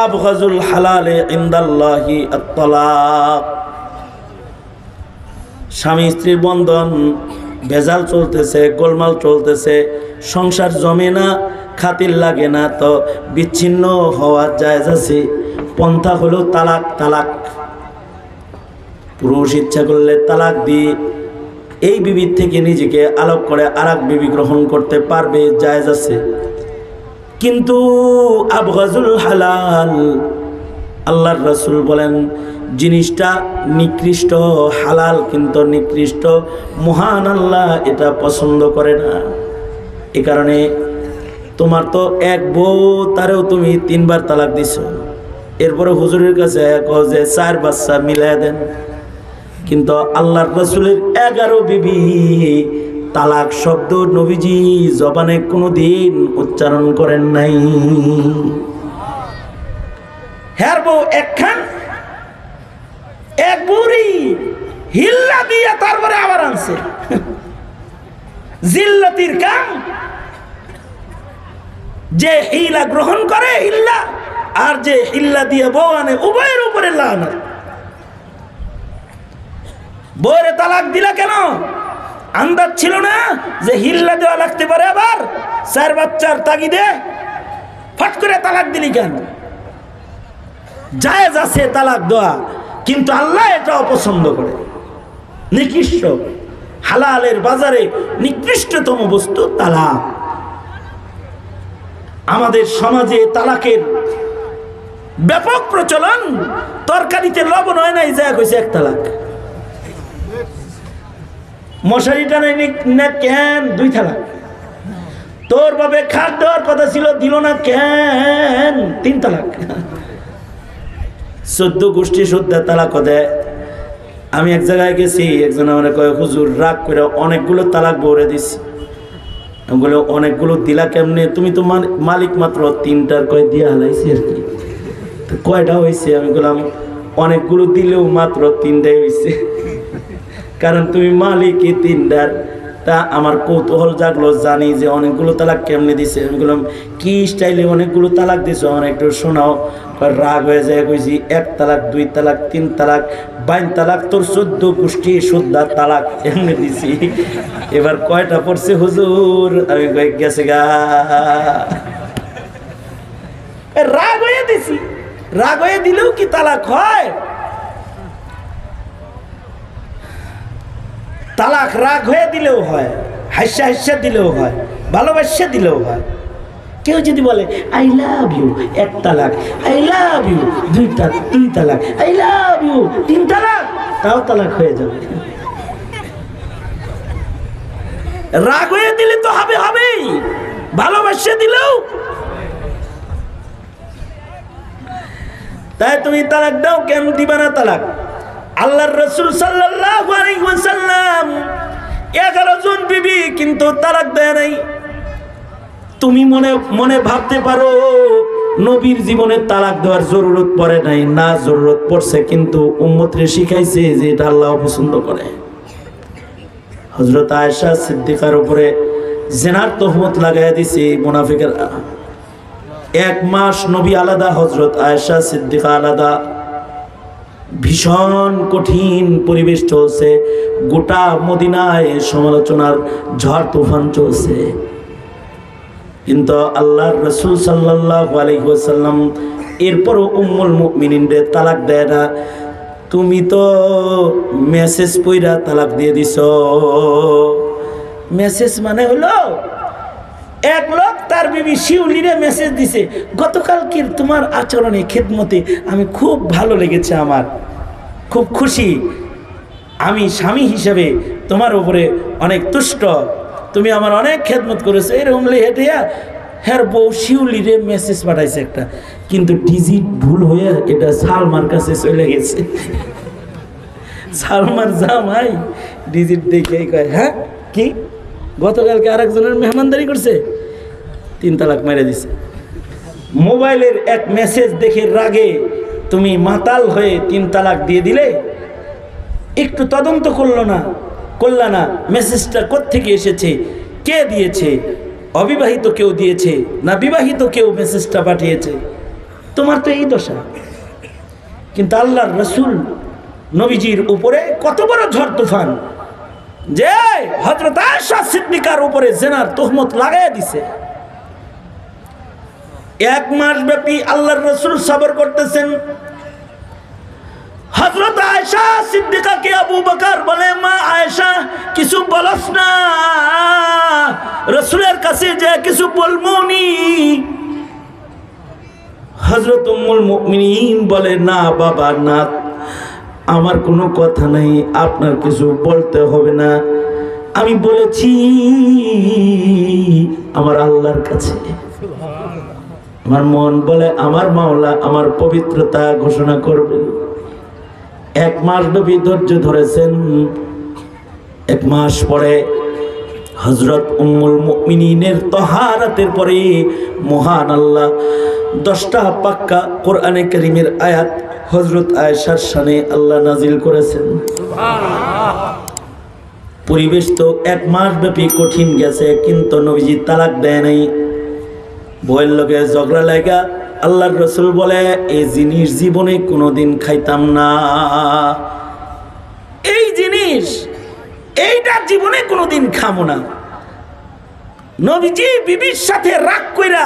আবগাজুল হালালে ইনদাল্লাহি আত-তালাক। স্বামী স্ত্রীর বন্ধন ভেজাল চলতেছে, গোলমাল চলতেছে, সংসার জমে না, খাতির লাগে না, তো বিচ্ছিন্ন হওয়া জায়েজ আছে। পন্থা হলো তালাক। তালাক পুরুষ ইচ্ছা করলে তালাক দিয়ে এই বিবির থেকে নিজেকে আলাদা করে আরেক বিবি গ্রহণ করতে পারবে, জায়েজ আছে। কিন্তু আবগাজুল হালাল, আল্লাহর রাসূল বলেন জিনিসটা নিকৃষ্ট, হালাল কিন্তু নিকৃষ্ট, মহান আল্লাহ এটা পছন্দ করে না। এ কারণে তোমার তো এক বউ, তারেও তুমি 3 বার তালাক দিছো, এরপরে হুজুরের কাছে কও যে 4 বাচ্চা মিলাই দেন। কিন্তু আল্লাহর রাসূলের 11 বিবি, তালাক শব্দ নবীজি জবানে কোনোদিন উচ্চারণ করেন নাই। হ্যাঁ বউ একখান, এক বুড়ি হিল্লা দিয়া তারপরে আবার আনছে। জিল্লাতির কাম, যে হিলা গ্রহণ করে হিল্লা, আর যে হিল্লা দিয়ে বউ আনে, উভয়ের উপরে লানত। বউরে তালাক দিলা কেন? আন্দাজ ছিল না যে হিল্লা দেওয়া লাগতে পারে, আবার 4 বাচ্চার তাগিদে ফট করে তালাক দিলি কেন? জায়েজ আছে তালাক দেওয়া, কিন্তু আল্লাহ এটা অপছন্দ করে, নিকৃষ্ট। হালালের বাজারে নিকৃষ্টতম বস্তু তালাক। আমাদের সমাজে তালাকের ব্যাপক প্রচলন। তরকারিতে লবণ হয় নাই, যা কইছে এক তালাক। মশারিটা নেই না কেন, 2 তালাক। তোর ভাবে খাট দেওয়ার কথা ছিল, দিল না কেন, 3 তালাক। 14 গোষ্ঠী শুদ্ধা তালাক দেয়। আমি এক জায়গায় গেছি, একজন আমার কয় হুজুর রাগ করে অনেকগুলো তালাক বলে দিছি। আমি বলে অনেকগুলো দিলা কেমনে? তুমি তো মালিক মাত্র 3টার কয় দিয়া হালাইছি আর কি। কয়টা হয়েছে? আমি বললাম অনেকগুলো দিলেও মাত্র 3টাই হয়েছে, কারণ তুমি মালিকই 3টার। তা আমার কৌতূহল জাগলো, জানি যে অনেকগুলো তালাক কেমনে দিছে। আমি বললাম কি স্টাইলে অনেকগুলো তালাক দিছো, আমার একটু শোনাও। রাগ হয়ে যায়, কইছি 1 তালাক, 2 তালাক, 3 তালাক, 22 তালাক, তোর 14 গোষ্ঠী শুদ্ধা তালাক এমনি দিছি। এবার কয়টা পড়ছে হুজুর? আমি গেছে গা, রাগ হয়ে দিছি। রাগ হয়ে দিলেও কি তালাক হয়? তালাক রাগ হয়ে দিলেও হয়, হাস্যা হাস্যা দিলেও হয়, ভালোবাসা দিলেও হয়। কেউ যদি বলে আই লাভ ইউ 1 তালাক, আই লাভ ইউ 2 তালাক, আই লাভ ইউ 3 তালাক, তাও তালাক হয়ে যাবে। রাগ হয়ে দিলে তো হবেই, ভালোবাসা দিলেও। তাই তুমি তালাক দাও, কেন দিবা না তালাক? আল্লাহর রাসূল সাল্লাল্লাহু আলাইহি ওয়াসাল্লাম 11 জন বিবি কিন্তু তালাক দেয় নাই। তুমি মনে মনে ভাবতে পারো নবীর জীবনে তালাক দেওয়ার জরুরত পড়ে নাই, না জরুরত পড়ছে, কিন্তু উম্মতরে শিখাইছে যে এটা আল্লাহ পছন্দ করে। হযরত আয়েশা সিদ্দিকার উপরে জিনার তহমত লাগাইয়া দিছে মুনাফিকের। 1 মাস নবী আলাদা, হযরত আয়েশা সিদ্দিকা আলাদা। ভীষণ কঠিন পরিবেশ চলছে, গোটা মদিনায় সমালোচনার ঝড় তুফান চলছে। কিন্তু আল্লাহর রাসূল সাল্লাল্লাহু আলাইহি ওয়াসাল্লাম এরপরও উম্মুল মুমিনিনদের তালাক দেয় না। তুমি তো মেসেজ পইরা তালাক দিয়ে দিছো। মেসেজ মানে হলো, এক লোক তার বিবি শিউলিরে মেসেজ দিছে, গতকালকে তোমার আচরণে খেদমতে আমি খুব ভালো লেগেছে, আমার খুব খুশি, আমি স্বামী হিসেবে তোমার উপরে অনেক তুষ্ট, তুমি আমার অনেক খেদমত করেছো। এরকম হেঁটিয়া হ্যার বউ শিউলিরে মেসেজ পাঠাইছে একটা, কিন্তু ডিজিট ভুল হয়ে এটা সালমার কাছে চলে গেছে। সালমার জামাই ডিজিট দেখে কয়, হ্যাঁ কি গতকালকে আরেকজনের মেহমানদারি করছে, 3 তালাক মেরে দিছে। মোবাইলের এক মেসেজ দেখে রাগে তুমি মাতাল হয়ে 3 তালাক দিয়ে দিলে, একটু তদন্ত করলা না মেসেজটা কোত্থেকে এসেছে, কে দিয়েছে, অবিবাহিত কেউ দিয়েছে না বিবাহিত কেউ মেসেজটা পাঠিয়েছে? তোমার তো এই দশা। কিন্তু আল্লাহর রাসূল নবীজির উপরে কত বড় ঝড় তুফান, যে হযরত আয়েশা সিদ্দিকার উপরে জিনার তহমত লাগাইয়া দিছে। 1 মাস ব্যাপী আল্লাহর রাসূল সবর করতেছেন। হযরত আয়েশা সিদ্দিকাকে আবু বকর বলে, মা আয়েশা কিছু বলস না, রাসূলের কাছে যে কিছু বলমুনি। হযরত উম্মুল মুমিনিন বলে, না বাবা না, আমার কোনো কথা নাই, আপনার কিছু বলতে হবে না, আমি বলেছি আমার আল্লাহর কাছে। আমার মন বলে আমার মাওলা আমার পবিত্রতা ঘোষণা করবেন। 1 মাস নবী ধৈর্য ধরেছেন। 1 মাস পরে হযরত উম্মুল মুমিনিনের তাহারাতের পরে মহান আল্লাহ 10টা পাক্কা কোরআনে কারীমের আয়াত হযরত আয়েশার শানে আল্লাহ নাজিল করেছেন। পরিবেশ তো 1 মাস ব্যাপী কঠিন গেছে, কিন্তু নবীজি তালাক দেয় নাই। বইয়ের লোকে ঝগড়া লাগা আল্লাহর রাসূল বলে, এই জিনিস জীবনে কোনোদিন খাইতাম না, এই জিনিস এইটা জীবনে কোনোদিন খামো না। নবীজি বিবির সাথে রাগ কইরা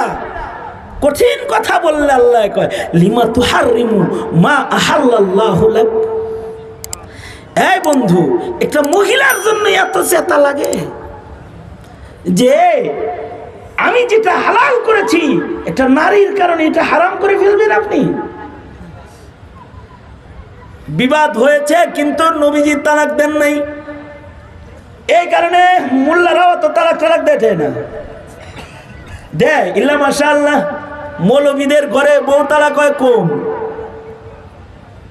কঠিন কথা বললে আল্লাহ কয়, লিমা তুহাররিমু মা আহাল্লাল্লাহু লাক, এই বন্ধু, একটা মহিলার জন্য এত চেতা লাগে যে আমি যেটা হালাল করেছি একটা নারীর কারণে এটা হারাম করে ফেলবেন আপনি। বিবাদ হয়েছে কিন্তু নবীজি তালাক দেন নাই, এই কারণে মোল্লারাও তো তালাক দেয় না, দেয় ইল্লা মাশাআল্লাহ। মৌলবীদের ঘরে বউ তালাক হয় কম,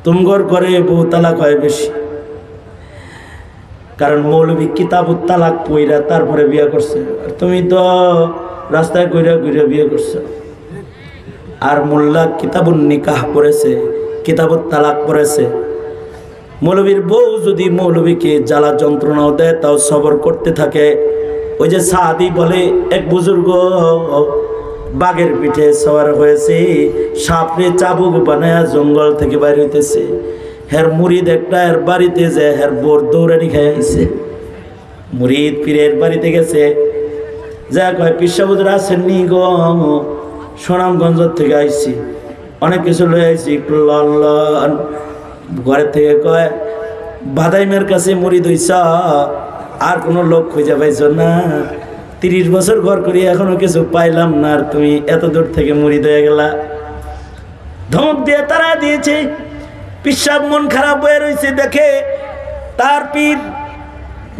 তুমগর ঘরে বউ তালাক হয় বেশি, কারণ মৌলবী কিতাবুত তালাক পইরা তারপরে বিয়ে করছে, আর তুমি তো রাস্তায় ঘুরে ঘুরে বিয়ে করছো। আর মোল্লা কিতাবুন নিকাহ পড়েছে, কিতাবুত তালাক পড়েছে। মৌলবীর বউ যদি মৌলবীকে জ্বালা যন্ত্রণাও দেয় তাও সবর করতে থাকে। ওই যে সাহাবী বলে, এক বুজুর্গ বাঘের পিঠে সওয়ার হয়েছে, সাপরে চাবুক বানায়া জঙ্গল থেকে বাইর হইতেছে, হের মুরিদ একটা এর বাড়িতে যে হের বোর দৌড়ানি খেয়ে আইছে। মুরিদ পীরের বাড়িতে গেছে, যা কয় পিসা হুজুর আসেননি গো, সুনামগঞ্জ থেকে আইছি, অনেক কিছু লয়ে আইছি, একটু লন। ঘরের থেকে কয় বাদাইমের কাছে মুরিদ হইছ, আর কোনো লোক খুঁজে পাইছ না? 30 বছর ঘর করি এখনো কিছু পাইলাম না, আর তুমি এত দূর থেকে মুরিদ হয়ে গেলা। ধমক দিয়ে তারা দিয়েছে। পিসাব মন খারাপ হয়ে রয়েছে, দেখে তার পীর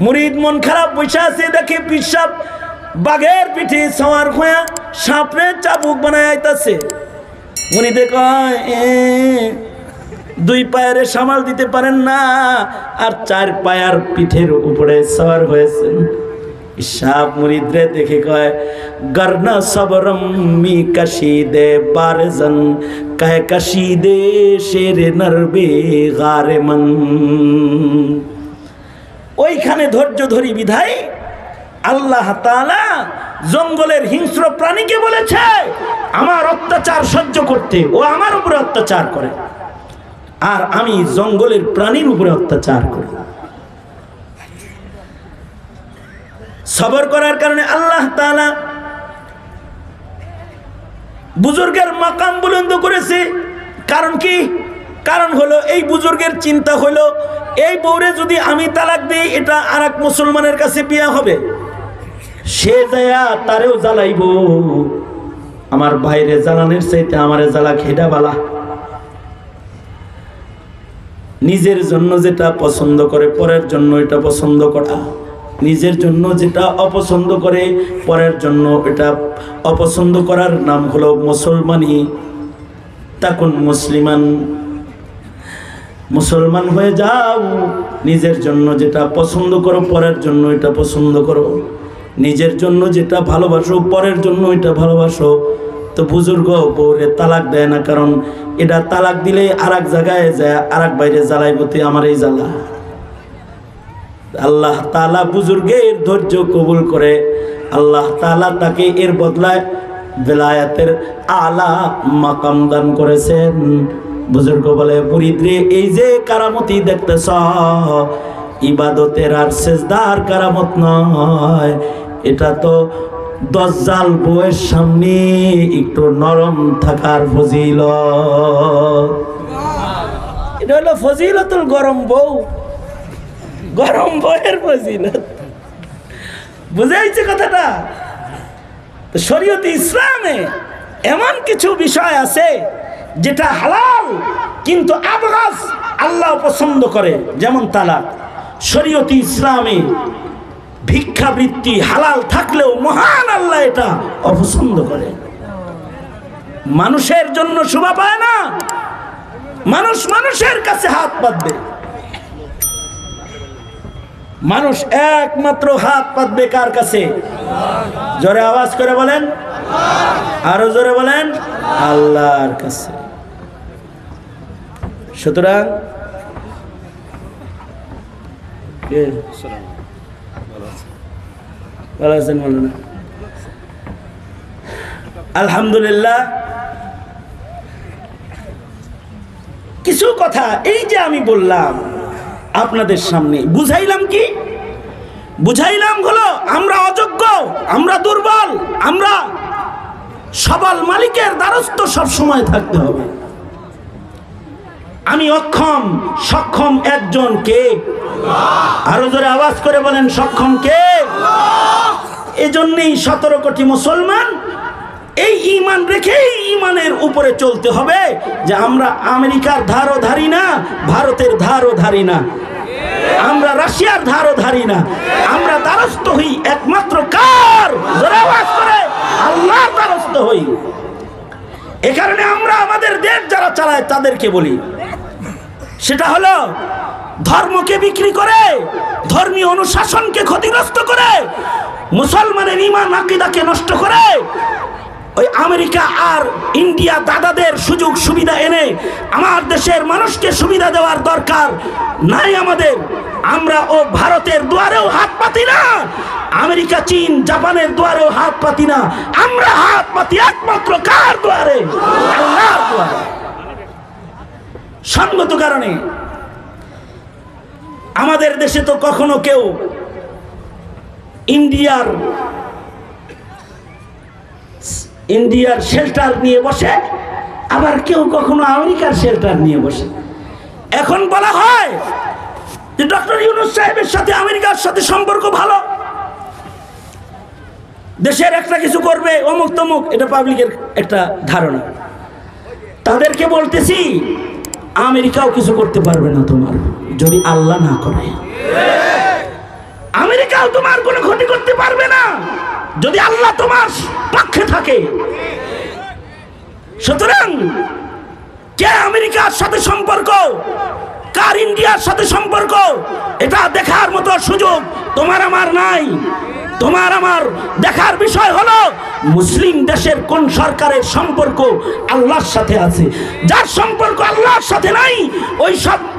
মুরিদ মন খারাপ বসে আছে, দেখে পিসাব বাঘের পিঠে সওয়ার হয়ে সাপরে চাবুক বানায় আইতাছে। মুরিদে কয় 2 পায়ের সামাল দিতে পারেন না, আর 4 পায়ার পিঠের উপরে সওয়ার হয়েছেন। সাপ মুরিদরে দেখে কয় গরনা সবরম মি কাশিদে বারজন কয় কাশিদে শেরে নরবে গারে মন। ওইখানে ধৈর্য ধরি বিধায় আল্লাহ তাআলা জঙ্গলের হিংস্র প্রাণীকে বলেছে আমার অত্যাচার সহ্য করতে, ও আমার উপরে অত্যাচার করে, আর আমি জঙ্গলের প্রাণীর উপরে অত্যাচার করি। সবর করার কারণে আল্লাহ তাআলা বুজুর্গের মাকাম বুলন্দ করেছে। কারণ কি? কারণ হলো এই বুজুর্গের চিন্তা হলো এই বউরে যদি আমি তালাক দিই এটা আরেক মুসলমানের কাছে বিয়া হবে, সে যায়া তারেও জ্বালাইব, আমার ভাইরে জ্বালানের চাইতে আমারে জ্বালা খেডা বালা। নিজের জন্য যেটা পছন্দ করে পরের জন্য এটা পছন্দ করা, নিজের জন্য যেটা অপছন্দ করে পরের জন্য এটা অপছন্দ করার নাম হলো মুসলমানি। তাকুন মুসলিমান, মুসলমান হয়ে যাও। নিজের জন্য যেটা পছন্দ করো পরের জন্য এটা পছন্দ করো, নিজের জন্য যেটা ভালোবাসো পরের জন্য এটা ভালোবাসো। তো বুজুর্গ বউরে তালাক দেয় না, কারণ এটা তালাক দিলে আর এক জায়গায় যায় আর এক বাইরে জ্বালাইবতে আমার এই জ্বালা। আল্লাহ তাআলা বুজুর্গের ধৈর্য কবুল করে আল্লাহ তাআলা তাকে এর বদলায় বেলায়াতের আলা মাকাম দান করেছেন। বুজুর্গ বলে মুরিদরে এই যে কারামতি দেখতেছ ইবাদতের আর সেজদার কারামত নয়, এটা তো দজ্জাল বউয়ের সামনে একটু নরম থাকার ফজিলত। এটা হলো ফজিলতুল গরম বউ, গরম বউয়ের ফজিলত। বুঝাইছে কথাটা? শরীয়তে ইসলামে এমন কিছু বিষয় আছে যেটা হালাল কিন্তু আবগাজ আল্লাহ পছন্দ করে, যেমন তালাক। শরীয়তে ইসলামে ভিক্ষাবৃত্তি হালাল থাকলেও মহান আল্লাহ এটা অপছন্দ করে। মানুষের জন্য শোভা পায় না, মানুষ মানুষের কাছে হাত পাতবে, মানুষ একমাত্র হাত পাতবে কার কাছে? জোরে আওয়াজ করে বলেন, আরো জোরে বলেন, আল্লাহর কাছে। সুতরাং আলহামদুলিল্লাহ কিছু কথা এই যে আমি বললাম আপনাদের সামনে, বুঝাইলাম কি? বুঝাইলাম হলো আমরা অযোগ্য, আমরা দুর্বল, আমরা সবল মালিকের দ্বারস্থ সব সময় থাকতে হবে। আমি অক্ষম, সক্ষম একজন কে? আরো জোরে আওয়াজ করে বলেন, সক্ষম কে? এজন্যই 17 কোটি মুসলমান এই ঈমান রেখেই ঈমানের উপরে চলতে হবে যে আমরা আমেরিকার ধারও ধারি না, ভারতের ধারও ধারি না, আমরা রাশিয়ার ধারও ধারি না। আমরা দ্বারস্থ হই একমাত্র কার? জোরে আওয়াজ করে আল্লাহর দ্বারস্থ হই। এ কারণে আমরা আমাদের দেশ যারা চালায় তাদেরকে বলি, সেটা হলো ধর্মকে বিক্রি করে, ধর্মীয় অনুশাসনকে ক্ষতিগ্রস্ত করে, মুসলমানের ঈমান আকীদাকে নষ্ট করে ওই আমেরিকা আর ইন্ডিয়া দাদাদের সুযোগ সুবিধা এনে আমার দেশের মানুষকে সুবিধা দেওয়ার দরকার নাই আমাদের। আমরা ও ভারতের দুয়ারেও হাত পাতি না, আমেরিকা চীন জাপানের দুয়ারেও হাত পাতি না, আমরা হাত পাতি একমাত্র কার দুয়ারে? আল্লাহর দুয়ারে। সঙ্গত কারণে আমাদের দেশে তো কখনো কেউ ইন্ডিয়ার শেল্টার নিয়ে বসে, আবার কেউ কখনো আমেরিকার শেল্টার নিয়ে বসে। এখন বলা হয় যে ডক্টর ইউনূস সাহেবের সাথে আমেরিকার সাথে সম্পর্ক ভালো, দেশের একটা কিছু করবে অমুক তমুক, এটা পাবলিকের একটা ধারণা। তাদেরকে বলতেছি আমেরিকাও কিছু করতে পারবে না তোমার, যদি আল্লাহ না করে। আমেরিকাও তোমার কোনো ক্ষতি করতে পারবে না যদি আল্লাহ তোমার পক্ষে থাকে। সুতরাং কে আমেরিকার সাথে সম্পর্ক, কার ইন্ডিয়ার সাথে সম্পর্ক, এটা দেখার মতো সুযোগ তোমার আমার নাই। তোমার আমার দেখার বিষয় হলো মুসলিম দেশের কোন সরকারের সম্পর্ক আল্লাহর সাথে আছে। যার সম্পর্ক আল্লাহর সাথে নাই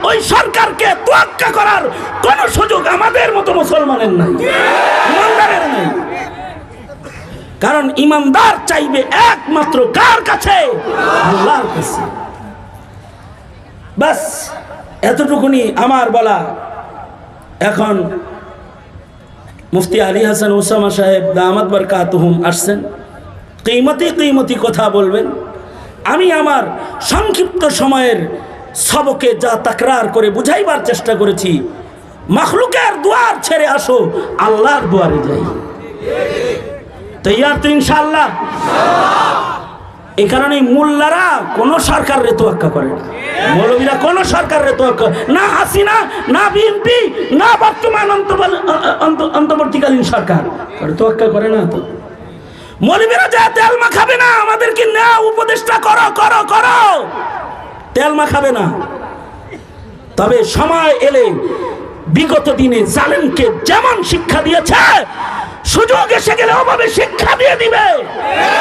ওই সরকারকে তোয়াক্কা করার কোন সুযোগ আমাদের মতো মুসলমানের নাই, ইমানদারের নাই। কারণ ইমানদার চাইবে একমাত্র কার কাছে? আল্লাহর কাছে। বাস এতটুকুনি আমার বলা। এখন মুফতি আলী হাসান উসামা সাহেব দামাত বরকাতুহুম আসছেন, কিমতি কথা বলবেন। আমি আমার সংক্ষিপ্ত সময়ের সবকে যা তাকরার করে বুঝাইবার চেষ্টা করেছি, মাখলুকের দুয়ার ছেড়ে আসো, আল্লাহর দুয়ারে যাই। তৈয়ার তো ইনশাআল্লাহ? এই কারণে মোল্লারা কোন সরকারের তোয়াক্কা করে না, মৌলবীরা কোন সরকারের তোয়াক্কা, না হাসিনা, না বিএনপি, না বর্তমান অন্তর্বর্তীকালীন সরকার তোয়াক্কা করে না। তো মৌলবীরা যা তেল মাখাবে না, আমাদেরকে না উপদেশটা করো করো করো, তেল মাখাবে না। তবে সময় এলে বিগত দিনে জালেমকে যেমন শিক্ষা দিয়েছে, সুযোগ এসে গেলে ওভাবে শিক্ষা দিয়ে দিবে,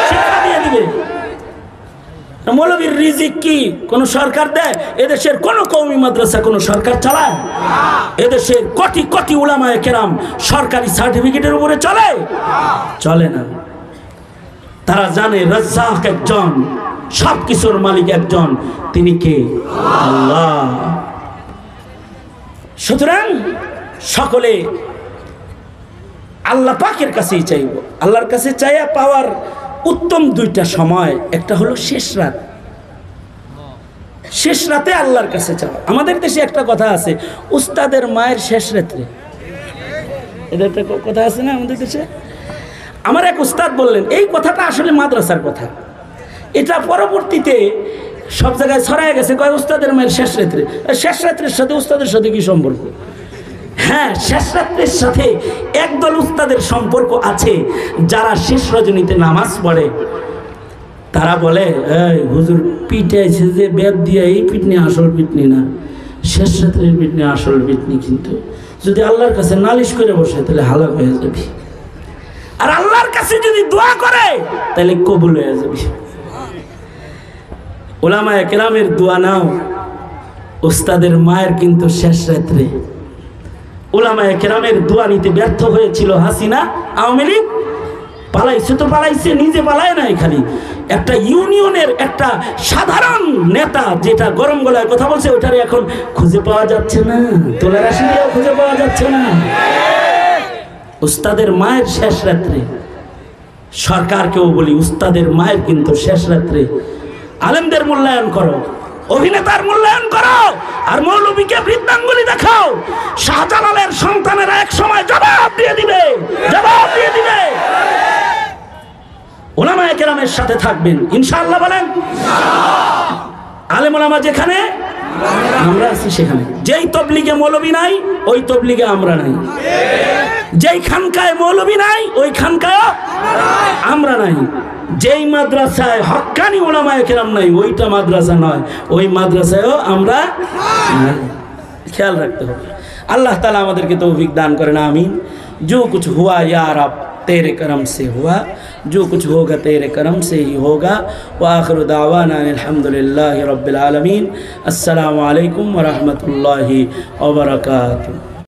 শিক্ষা দিয়ে দিবে। মৌলবীর রিজিক কি কোন সরকার দেয়? এদেশের কোন কওমি মাদ্রাসা কোন সরকার চালায়? এদেশের কোটি কোটি উলামায়ে কেরাম সরকারি সার্টিফিকেটের উপরে চলে? চলে না। তারা জানে রাজ্জাক একজন, সবকিছুর মালিক একজন, তিনি কে? আল্লাহ। সুতরাং সকলে আল্লাহ পাকের কাছেই চাইব। আল্লাহর কাছে চাইয়া পাওয়ার উত্তম দুইটা সময়, একটা হলো শেষ রাত। শেষ রাতে আল্লাহর কাছে চাওয়া। আমাদের দেশে একটা কথা আছে, উস্তাদের মায়ের শেষ রাত্রে, এটা একটা কথা আছে না আমাদের দেশে। আমার এক উস্তাদ বললেন, এই কথাটা আসলে মাদ্রাসার কথা, এটা পরবর্তীতে সব জায়গায় ছড়ায় গেছে, কয় উস্তাদের মায়ের শেষ রাত্রে। শেষ রাত্রের সাথে উস্তাদের সাথে কি সম্পর্ক? হ্যাঁ, শেষ রাত্রের সাথে একদল উস্তাদের সম্পর্ক আছে যারা শেষ রজনীতে নামাজ পড়ে। তারা বলে, এই হুজুর পিঠে আছে যে বেদ দিয়ে, এই পিটনি আসল পিটনি না, শেষ রাত্রের পিটনি আসল পিটনি। কিন্তু যদি আল্লাহর কাছে নালিশ করে বসে তাহলে হালাক হয়ে যাবে, আর আল্লাহর কাছে যদি দোয়া করে তাহলে কবুল হয়ে যাবে। উলামায়ে কেরামের দোয়া নাও, উস্তাদের মায়ের কিন্তু শেষ রাত্রে। উলামায়ে কেরামের দোয়া নিতে ব্যর্থ হয়েছিল হাসিনা, আওয়ামী লীগ। পালাইছে তো পালাইছে, নিজে পালায় নাই, খালি একটা ইউনিয়নের একটা সাধারণ নেতা যেটা গরম গলায় কথা বলছে ওটারে এখন খুঁজে পাওয়া যাচ্ছে না, তোলার আসি দিয়েও খুঁজে পাওয়া যাচ্ছে না। উস্তাদের মায়ের শেষ রাত্রে, সরকারকেও বলি উস্তাদের মায়ের কিন্তু শেষ রাত্রে। আলেমদের মূল্যায়ন করো, অভিনেতার মূল্যায়ন করো আর মৌলবীকে বৃদ্ধাঙ্গুলি দেখাও। শাহজালালের সন্তানেরা এক সময় জবাব দিয়ে দিবে, জবাব দিয়ে দিবে। উলামায়ে কেরামের সাথে থাকবেন ইনশাআল্লাহ, বলেন আলেম ওলামা যেখানে আমরা আছি সেখানে। যেই তবলিগে মৌলবী নাই ওই তবলিগে আমরা নাই, যেই খানকায় মৌলবী নাই ওই খানকায় আমরা নাই, যেই মাদ্রাসায় হক্কানি উলামায়ে কেরাম নাই ওইটা মাদ্রাসা নয়, ওই মাদ্রাসায়ও আমরা নাই। খেয়াল রাখতে হবে। अल्लाह ताला আমাদের কে तौफीक दान करें, आमीन। जो कुछ हुआ या रब तेरे करम से हुआ, जो कुछ होगा तेरे करम से ही होगा। व आखिरु दावाना अल्हम्दुलिल्लाहि रब्बिल आलमीन। अस्सलामु अलैकुम व रहमतुल्लाहि व बरकातुहू।